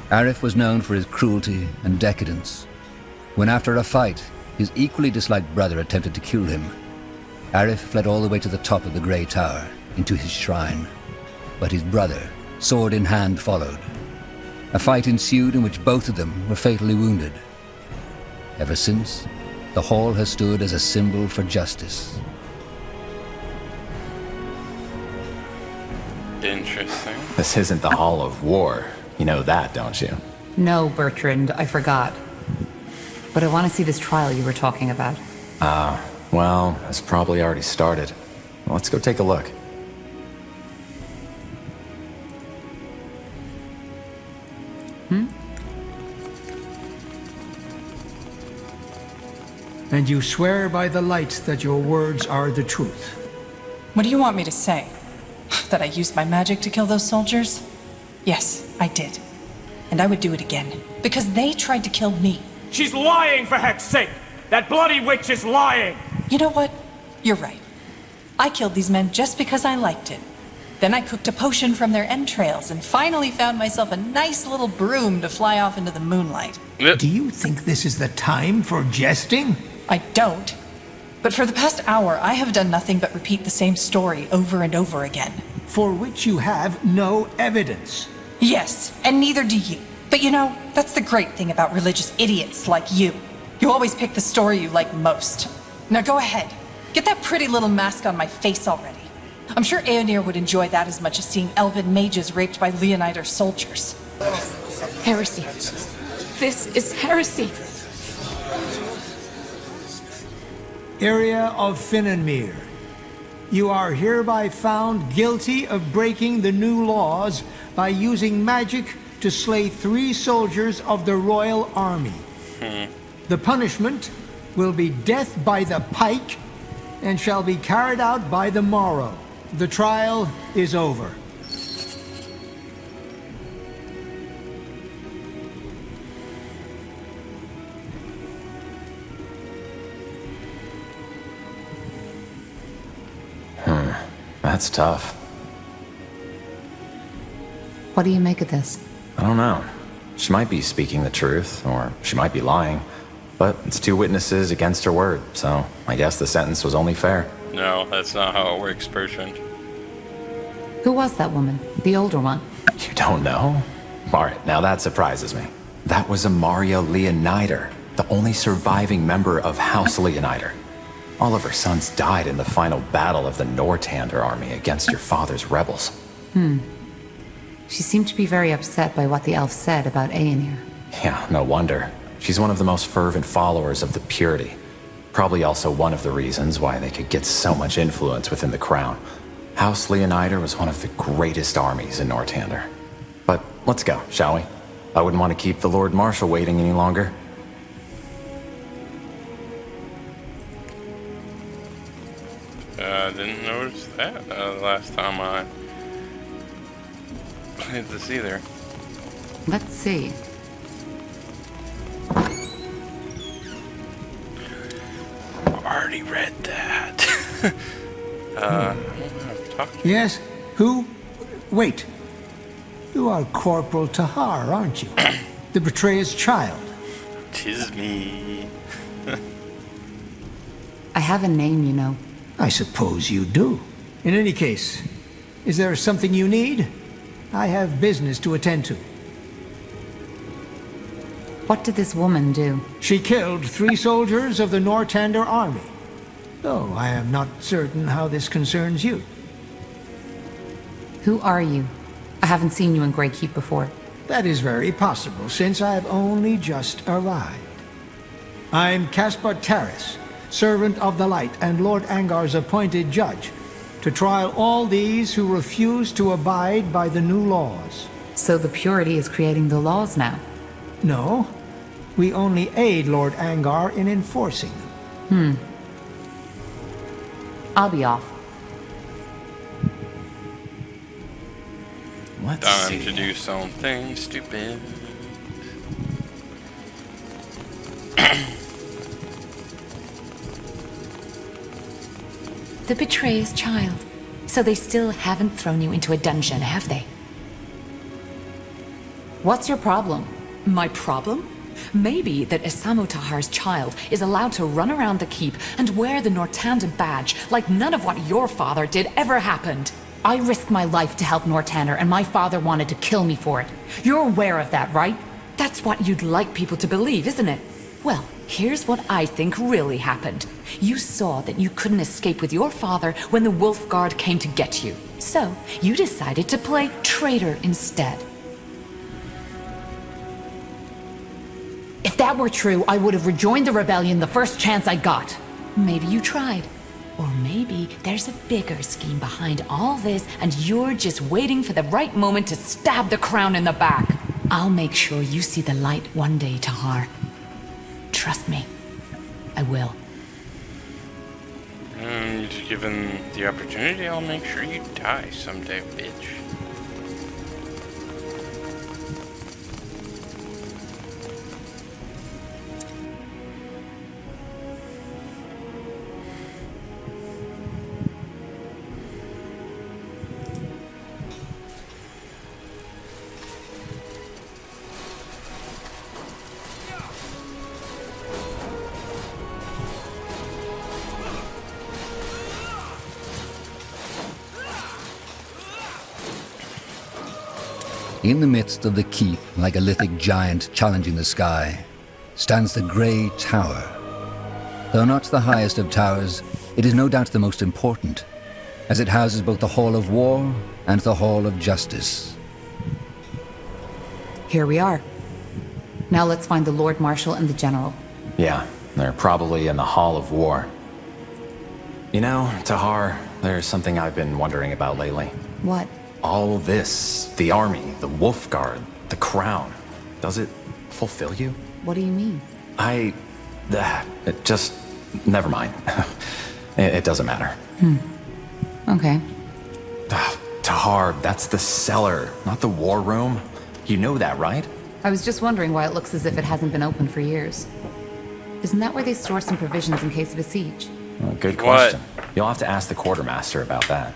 Arif was known for his cruelty and decadence. When after a fight, his equally disliked brother attempted to kill him, Arif fled all the way to the top of the Grey Tower, into his shrine. But his brother, sword in hand, followed. A fight ensued in which both of them were fatally wounded. Ever since, the hall has stood as a symbol for justice. Interesting. This isn't the Hall of War. You know that, don't you? No, Bertrand, I forgot. But I want to see this trial you were talking about. Well, it's probably already started. Let's go take a look. And you swear by the light that your words are the truth. What do you want me to say? That I used my magic to kill those soldiers? Yes, I did. And I would do it again. Because they tried to kill me. She's lying, for heck's sake! That bloody witch is lying! You know what? You're right. I killed these men just because I liked it. Then I cooked a potion from their entrails and finally found myself a nice little broom to fly off into the moonlight. Do you think this is the time for jesting? I don't. But for the past hour, I have done nothing but repeat the same story over and over again. For which you have no evidence. Yes, and neither do you. But you know, that's the great thing about religious idiots like you. You always pick the story you like most. Now go ahead. Get that pretty little mask on my face already. I'm sure Aonir would enjoy that as much as seeing elven mages raped by Leonider soldiers. Heresy. This is heresy. Area of Finnenmere. You are hereby found guilty of breaking the new laws by using magic to slay 3 soldiers of the royal army. The punishment will be death by the pike and shall be carried out by the morrow. The trial is over. That's tough. What do you make of this? I don't know. She might be speaking the truth, or she might be lying. But it's 2 witnesses against her word, so I guess the sentence was only fair. No, that's not how it works, Bertrand. Who was that woman? The older one? You don't know? Alright, now that surprises me. That was Amaria Leonider, the only surviving member of House Leonider. All of her sons died in the final battle of the Nortander army against your father's rebels. She seemed to be very upset by what the elf said about Aonir. Yeah, no wonder. She's one of the most fervent followers of the purity. Probably also one of the reasons why they could get so much influence within the crown. House Leonider was one of the greatest armies in Nortander. But let's go, shall we? I wouldn't want to keep the Lord Marshal waiting any longer. Didn't notice that last time I played this either. Let's see. Already read that. Yes? Who? Wait. You are Corporal Tahar, aren't you? The betrayer's child. 'Tis me. I have a name, you know. I suppose you do. In any case, is there something you need? I have business to attend to. What did this woman do? She killed 3 soldiers of the Nortander army. Though I am not certain how this concerns you. Who are you? I haven't seen you in Greykeep before. That is very possible, since I have only just arrived. I'm Caspar Terrace, servant of the light and Lord Angar's appointed judge, to trial all these who refuse to abide by the new laws. So the purity is creating the laws now? No, we only aid Lord Angar in enforcing them. I'll be off. Time to do something stupid. The betrayer's child. So they still haven't thrown you into a dungeon, have they? What's your problem? My problem? Maybe that Isamu Tahar's child is allowed to run around the keep and wear the Nortander badge like none of what your father did ever happened. I risked my life to help Nortander, and my father wanted to kill me for it. You're aware of that, right? That's what you'd like people to believe, isn't it? Well, here's what I think really happened. You saw that you couldn't escape with your father when the Wolf Guard came to get you. So, you decided to play traitor instead. If that were true, I would have rejoined the rebellion the first chance I got. Maybe you tried. Or maybe there's a bigger scheme behind all this and you're just waiting for the right moment to stab the crown in the back. I'll make sure you see the light one day, Tahar. Trust me, I will. Given the opportunity, I'll make sure you die someday, bitch. In the midst of the keep, like a lithic giant challenging the sky, stands the Grey Tower. Though not the highest of towers, it is no doubt the most important, as it houses both the Hall of War and the Hall of Justice. Here we are. Now let's find the Lord Marshal and the General. Yeah, they're probably in the Hall of War. You know, Tahar, there's something I've been wondering about lately. What? All this, the army, the Wolf Guard, the crown, does it fulfill you? What do you mean? It just, never mind. It doesn't matter. Okay. Tahar, that's the cellar, not the war room. You know that, right? I was just wondering why it looks as if it hasn't been opened for years. Isn't that where they store some provisions in case of a siege? Well, good question. You'll have to ask the quartermaster about that.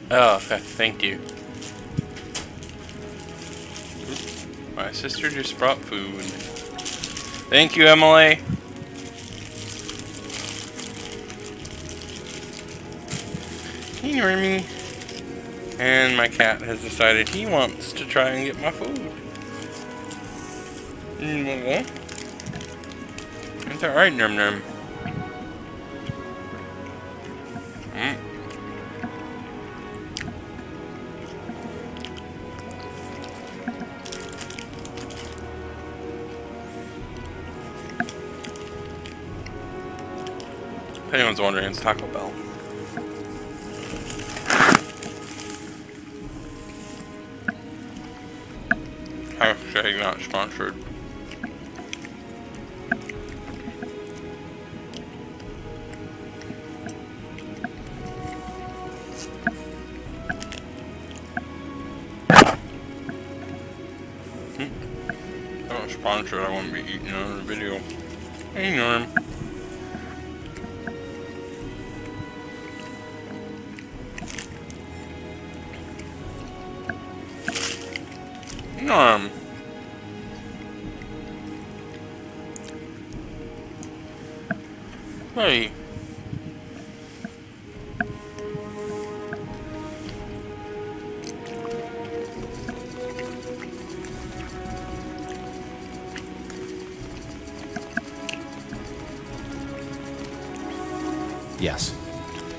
Oh, okay, thank you. My sister just brought food. Thank you, Emily. Can you hear me? And my cat has decided he wants to try and get my food. It's alright, Num Num. If anyone's wondering, it's Taco Bell. Hashtag not sponsored. If I was sponsored, I wouldn't be eating another video. Hey, Norm. Norm. Hey. Yes.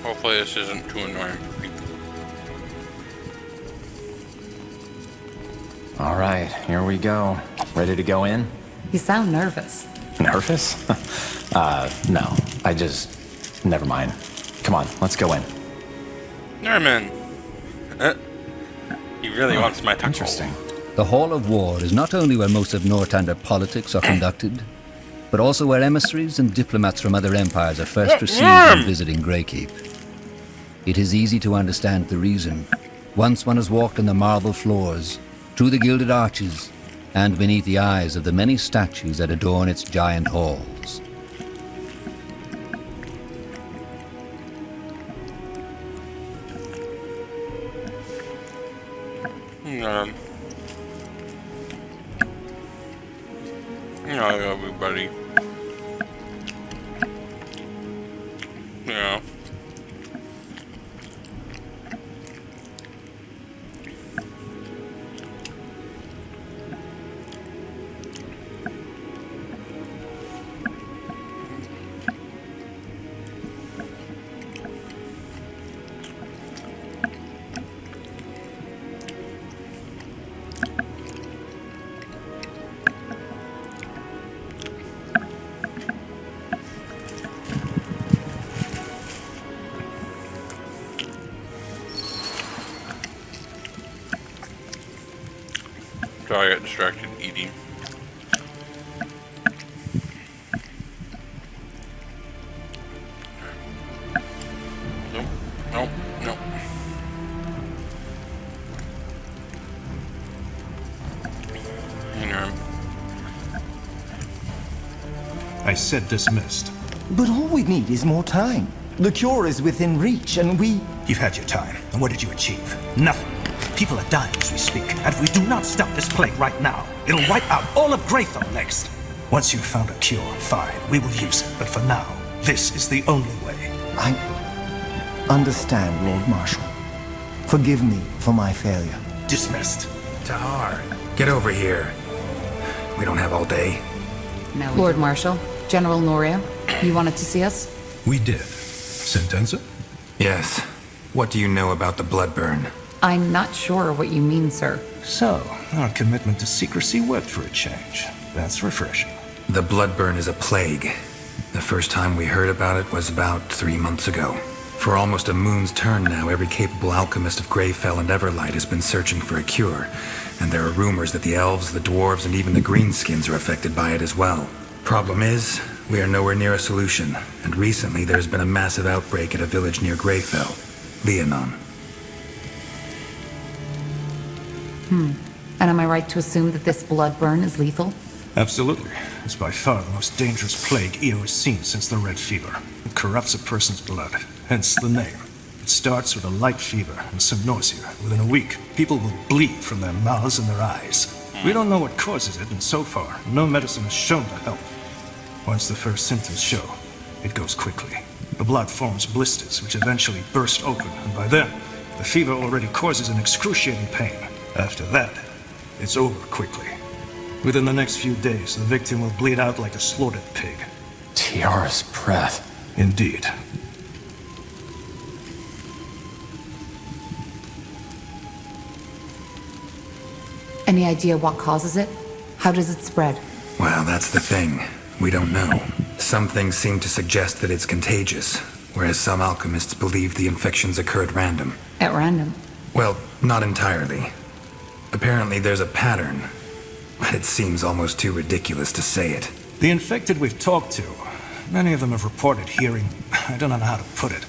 Hopefully this isn't too annoying for people. All right, here we go. Ready to go in? You sound nervous. Nervous? No. I just... Never mind. Come on, let's go in. Norman! He really wants my taco. Interesting. The Hall of War is not only where most of Northander politics are conducted, but also where emissaries and diplomats from other empires are first received when visiting Greykeep. It is easy to understand the reason. Once one has walked on the marble floors, through the gilded arches, and beneath the eyes of the many statues that adorn its giant halls. Hi, everybody. Yeah. Sorry, I got distracted eating. Nope, nope, nope. I said dismissed. But all we need is more time. The cure is within reach, and we... You've had your time, and what did you achieve? Nothing. People are dying as we speak, and if we do not stop this plague right now, it'll wipe out all of Graythorn next. Once you've found a cure, fine, we will use it, but for now, this is the only way. I understand, Lord Marshal. Forgive me for my failure. Dismissed. Tahar, get over here. We don't have all day. No, Lord Marshal, General Noria, you wanted to see us? We did. Sentenza? Yes. What do you know about the Bloodburn? I'm not sure what you mean, sir. So, our commitment to secrecy worked for a change. That's refreshing. The Bloodburn is a plague. The first time we heard about it was about 3 months ago. For almost a moon's turn now, every capable alchemist of Greyfell and Everlight has been searching for a cure, and there are rumors that the elves, the dwarves, and even the greenskins are affected by it as well. Problem is, we are nowhere near a solution, and recently there's been a massive outbreak at a village near Greyfell, Leonon. And am I right to assume that this blood burn is lethal? Absolutely. It's by far the most dangerous plague Io has seen since the Red Fever. It corrupts a person's blood, hence the name. It starts with a light fever and some nausea. Within a week, people will bleed from their mouths and their eyes. We don't know what causes it, and so far, no medicine has shown to help. Once the first symptoms show, it goes quickly. The blood forms blisters, which eventually burst open, and by then, the fever already causes an excruciating pain. After that, it's over quickly. Within the next few days, the victim will bleed out like a slaughtered pig. Tiara's breath. Indeed. Any idea what causes it? How does it spread? Well, that's the thing. We don't know. Some things seem to suggest that it's contagious, whereas some alchemists believe the infections occur at random. At random? Well, not entirely. Apparently there's a pattern, but it seems almost too ridiculous to say it. The infected we've talked to, many of them have reported hearing, I don't know how to put it,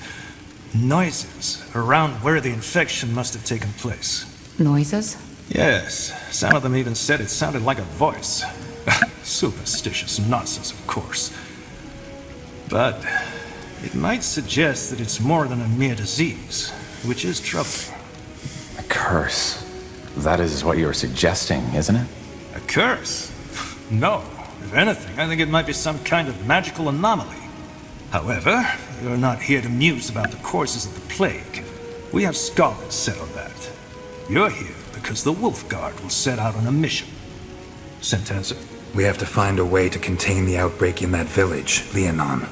noises around where the infection must have taken place. Noises? Yes, some of them even said it sounded like a voice. Superstitious nonsense, of course. But it might suggest that it's more than a mere disease, which is troubling. A curse. That is what you're suggesting, isn't it? A curse? No. If anything, I think it might be some kind of magical anomaly. However, you're not here to muse about the causes of the plague. We have scholars settle that. You're here because the Wolf Guard will set out on a mission. Sentenza? We have to find a way to contain the outbreak in that village, Leonon.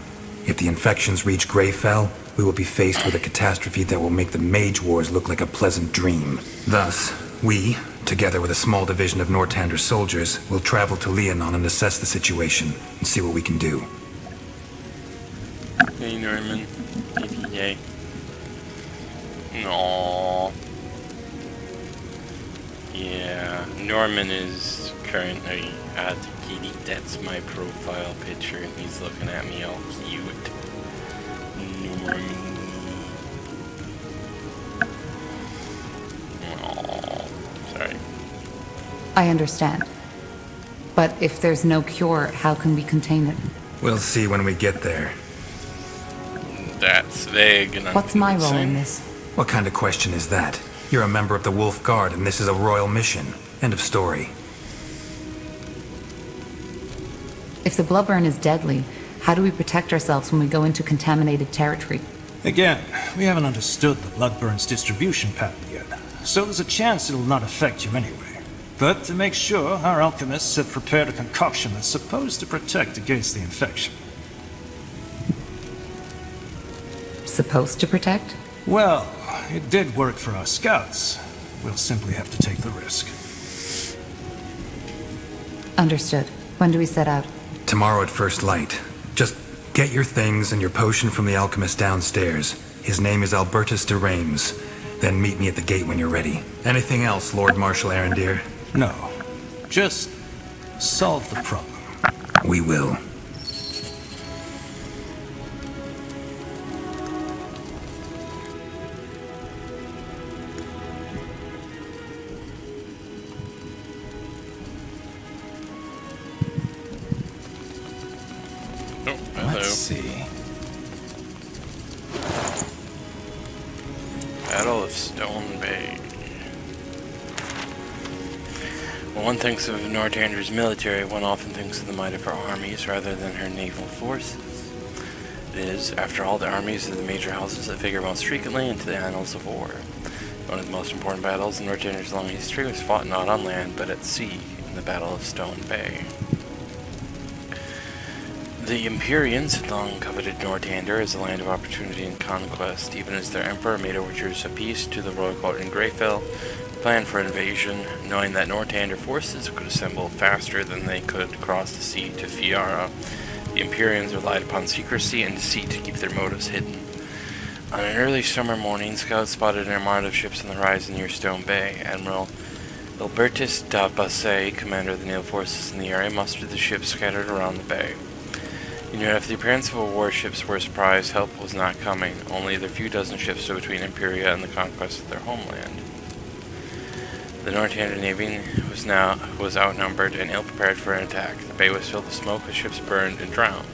If the infections reach Greyfell, we will be faced with a catastrophe that will make the Mage Wars look like a pleasant dream. Thus, we, together with a small division of Nortander's soldiers, will travel to Leonon and assess the situation and see what we can do. Hey, Norman. APA. Aww. Yeah, Norman is currently at Kitty. That's my profile picture, and he's looking at me all cute. Norman. Aww. Sorry. I understand. But if there's no cure, how can we contain it? We'll see when we get there. That's vague and What's my role in this? What kind of question is that? You're a member of the Wolf Guard, and this is a royal mission. End of story. If the bloodburn is deadly, how do we protect ourselves when we go into contaminated territory? Again, we haven't understood the Bloodburn's distribution pattern yet, so there's a chance it'll not affect you anyway. But to make sure, our alchemists have prepared a concoction that's supposed to protect against the infection. Supposed to protect? Well, it did work for our scouts. We'll simply have to take the risk. Understood. When do we set out? Tomorrow at first light. Just get your things and your potion from the alchemist downstairs. His name is Albertus de Reims. Then meet me at the gate when you're ready. Anything else, Lord Marshal Arendir? No. Just solve the problem. We will. Let's see. Battle of Stone Bay. When one thinks of Nortander's military, one often thinks of the might of her armies rather than her naval forces. It is, after all, the armies of the major houses that figure most frequently into the annals of war. One of the most important battles in Northander's long history was fought not on land, but at sea, in the Battle of Stone Bay. The Empyreans had long coveted Northander as a land of opportunity and conquest, even as their emperor made overtures of peace to the royal court in Greyfell, planned for invasion, knowing that Northander forces could assemble faster than they could cross the sea to Fiara. The Empyreans relied upon secrecy and deceit to keep their motives hidden. On an early summer morning, scouts spotted an armada of ships on the horizon near Stone Bay. Admiral Albertus da Basse, commander of the naval forces in the area, mustered the ships scattered around the bay. He knew after the appearance of a warships were surprised help was not coming. Only their few dozen ships stood between Imperia and the conquest of their homeland. The Northander navy was outnumbered and ill-prepared for an attack. The bay was filled with smoke as ships burned and drowned.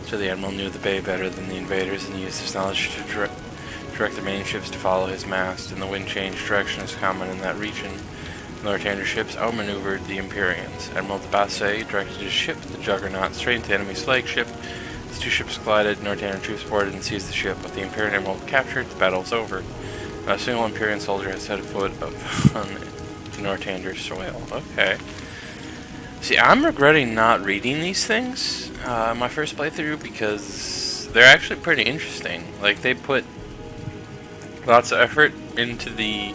So the Admiral knew the bay better than the invaders and used his knowledge to direct the main ships to follow his mast, and the wind change direction is common in that region. The Northander ships outmaneuvered the Empyreans. Admiral de Basse directed his ship, the Juggernaut, straight into the enemy's flagship. The two ships collided, Northander troops boarded and seized the ship. With the Imperial Admiral captured, the battle was over. Not a single Imperial soldier has set a foot on Northander soil. Okay. See, I'm regretting not reading these things my first playthrough because they're actually pretty interesting. Like, they put lots of effort into the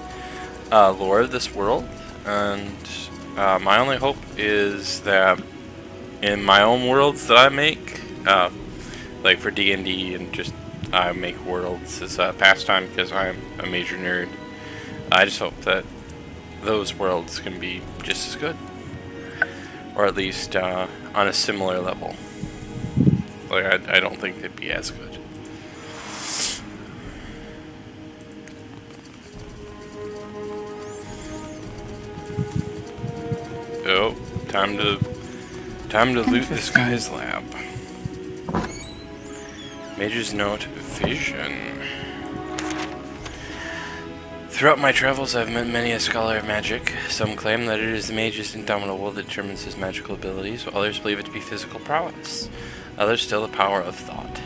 lore of this world, and my only hope is that in my own worlds that I make, like for D&D and just I make worlds as a pastime because I'm a major nerd, I just hope that those worlds can be just as good. Or at least on a similar level. Like, I don't think they'd be as good. Oh, time to loot this guy's lab. Mage's Note, Vision. Throughout my travels, I've met many a scholar of magic. Some claim that it is the mage's indomitable will that determines his magical abilities, while others believe it to be physical prowess. Others still the power of thought.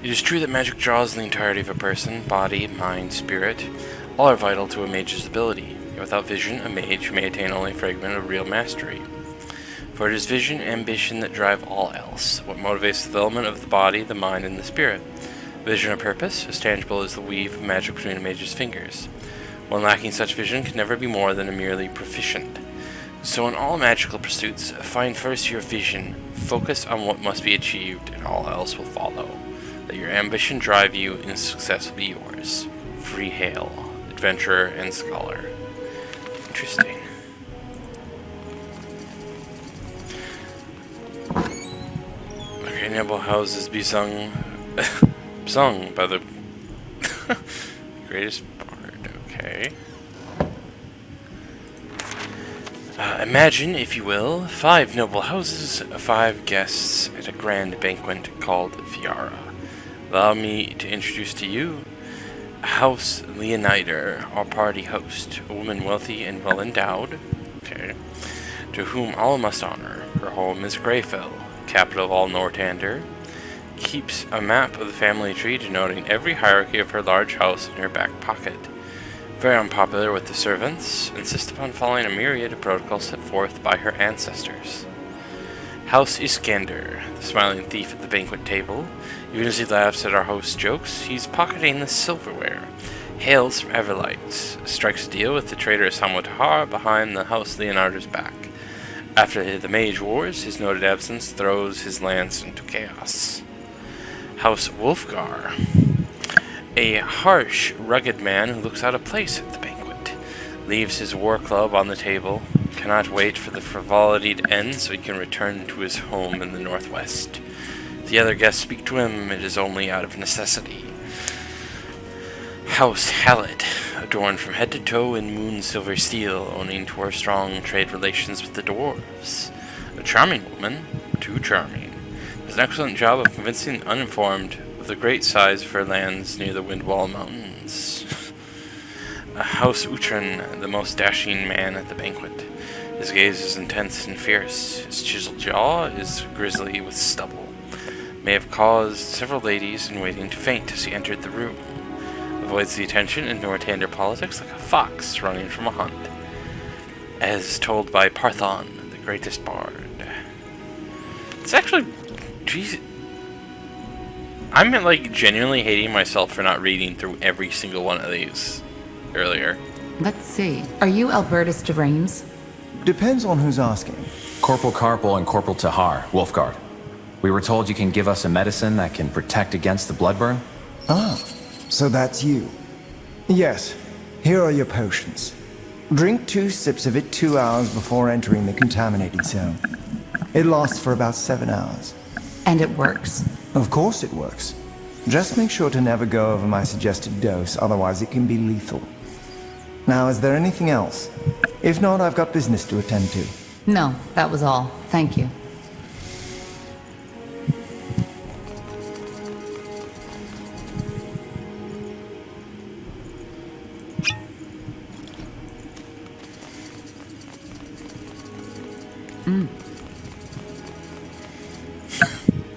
It is true that magic draws the entirety of a person, body, mind, spirit. All are vital to a mage's ability. Yet without vision, a mage may attain only a fragment of real mastery. For it is vision and ambition that drive all else, what motivates the development of the body, the mind, and the spirit. Vision of purpose, as tangible as the weave of magic between a mage's fingers. One lacking such vision can never be more than a merely proficient. So in all magical pursuits, find first your vision, focus on what must be achieved, and all else will follow. Let your ambition drive you, and success will be yours. Free hail, adventurer and scholar. Interesting. Okay, noble houses be sung by the greatest bard. Okay. Imagine, if you will, 5 noble houses, 5 guests at a grand banquet called Fiara. Allow me to introduce to you House Leonider, our party host, a woman wealthy and well endowed, okay, to whom all must honor. Her home is Greyfell, capital of all Northander. Keeps a map of the family tree denoting every hierarchy of her large house in her back pocket. Very unpopular with the servants, insists upon following a myriad of protocols set forth by her ancestors. House Iskander, the smiling thief at the banquet table. Even as he laughs at our host's jokes, he's pocketing the silverware. Hails from Everlight, strikes a deal with the traitorous Tahar behind the House Leonardo's back. After the Mage Wars, his noted absence throws his lance into chaos. House Wolfgar, a harsh, rugged man who looks out of place at the banquet. Leaves his war club on the table, cannot wait for the frivolity to end so he can return to his home in the northwest. If the other guests speak to him, it is only out of necessity. House Hallett, adorned from head to toe in moon silver steel, owning to her strong trade relations with the dwarves. A charming woman, too charming. Does an excellent job of convincing the uninformed of the great size of her lands near the Windwall Mountains. House Utran, the most dashing man at the banquet. His gaze is intense and fierce. His chiseled jaw is grisly with stubble. May have caused several ladies in waiting to faint as he entered the room. A avoids the attention and nor tender politics like a fox running from a hunt. As told by Parthon, the greatest bard. It's actually... Jeez. I'm like genuinely hating myself for not reading through every single one of these earlier. Let's see. Are you Albertus de Reims? Depends on who's asking. Corporal Carpel and Corporal Tahar, Wolfguard. We were told you can give us a medicine that can protect against the bloodburn. Ah, so that's you. Yes, here are your potions. Drink 2 sips of it 2 hours before entering the contaminated zone. It lasts for about 7 hours. And it works? Of course it works. Just make sure to never go over my suggested dose, otherwise it can be lethal. Now, is there anything else? If not, I've got business to attend to. No, that was all. Thank you.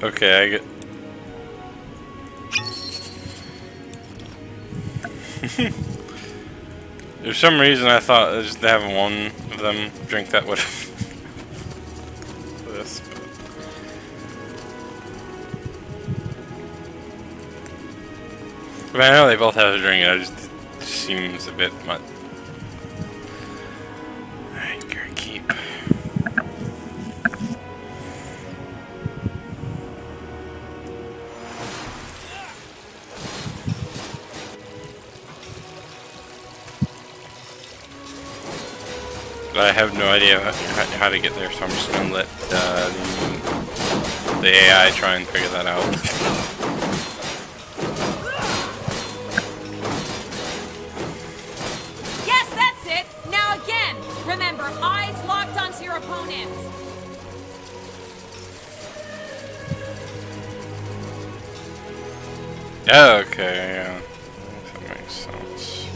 Okay, I get... For some reason I thought just having one of them drink that would... this, but I know they both have to drink it, it just seems a bit much. Alright, gonna keep... I have no idea how to get there, so I'm just gonna let the AI try and figure that out. Yes, that's it! Now again! Remember, eyes locked onto your opponent! Okay, yeah. That makes sense.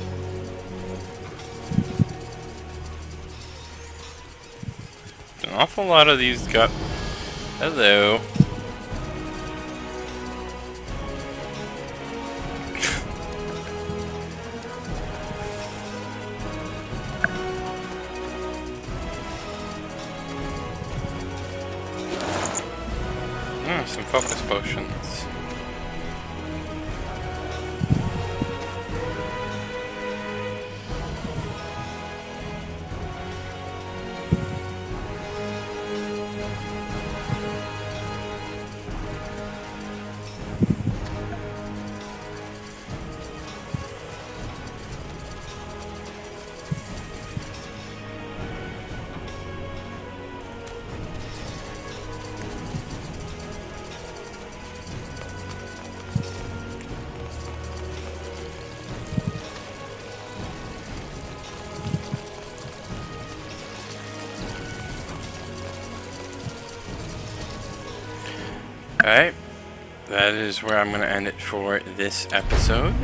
An awful lot of these got... Hello. Some focus potions. Alright, that is where I'm going to end it for this episode.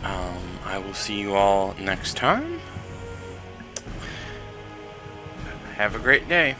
I will see you all next time. Have a great day.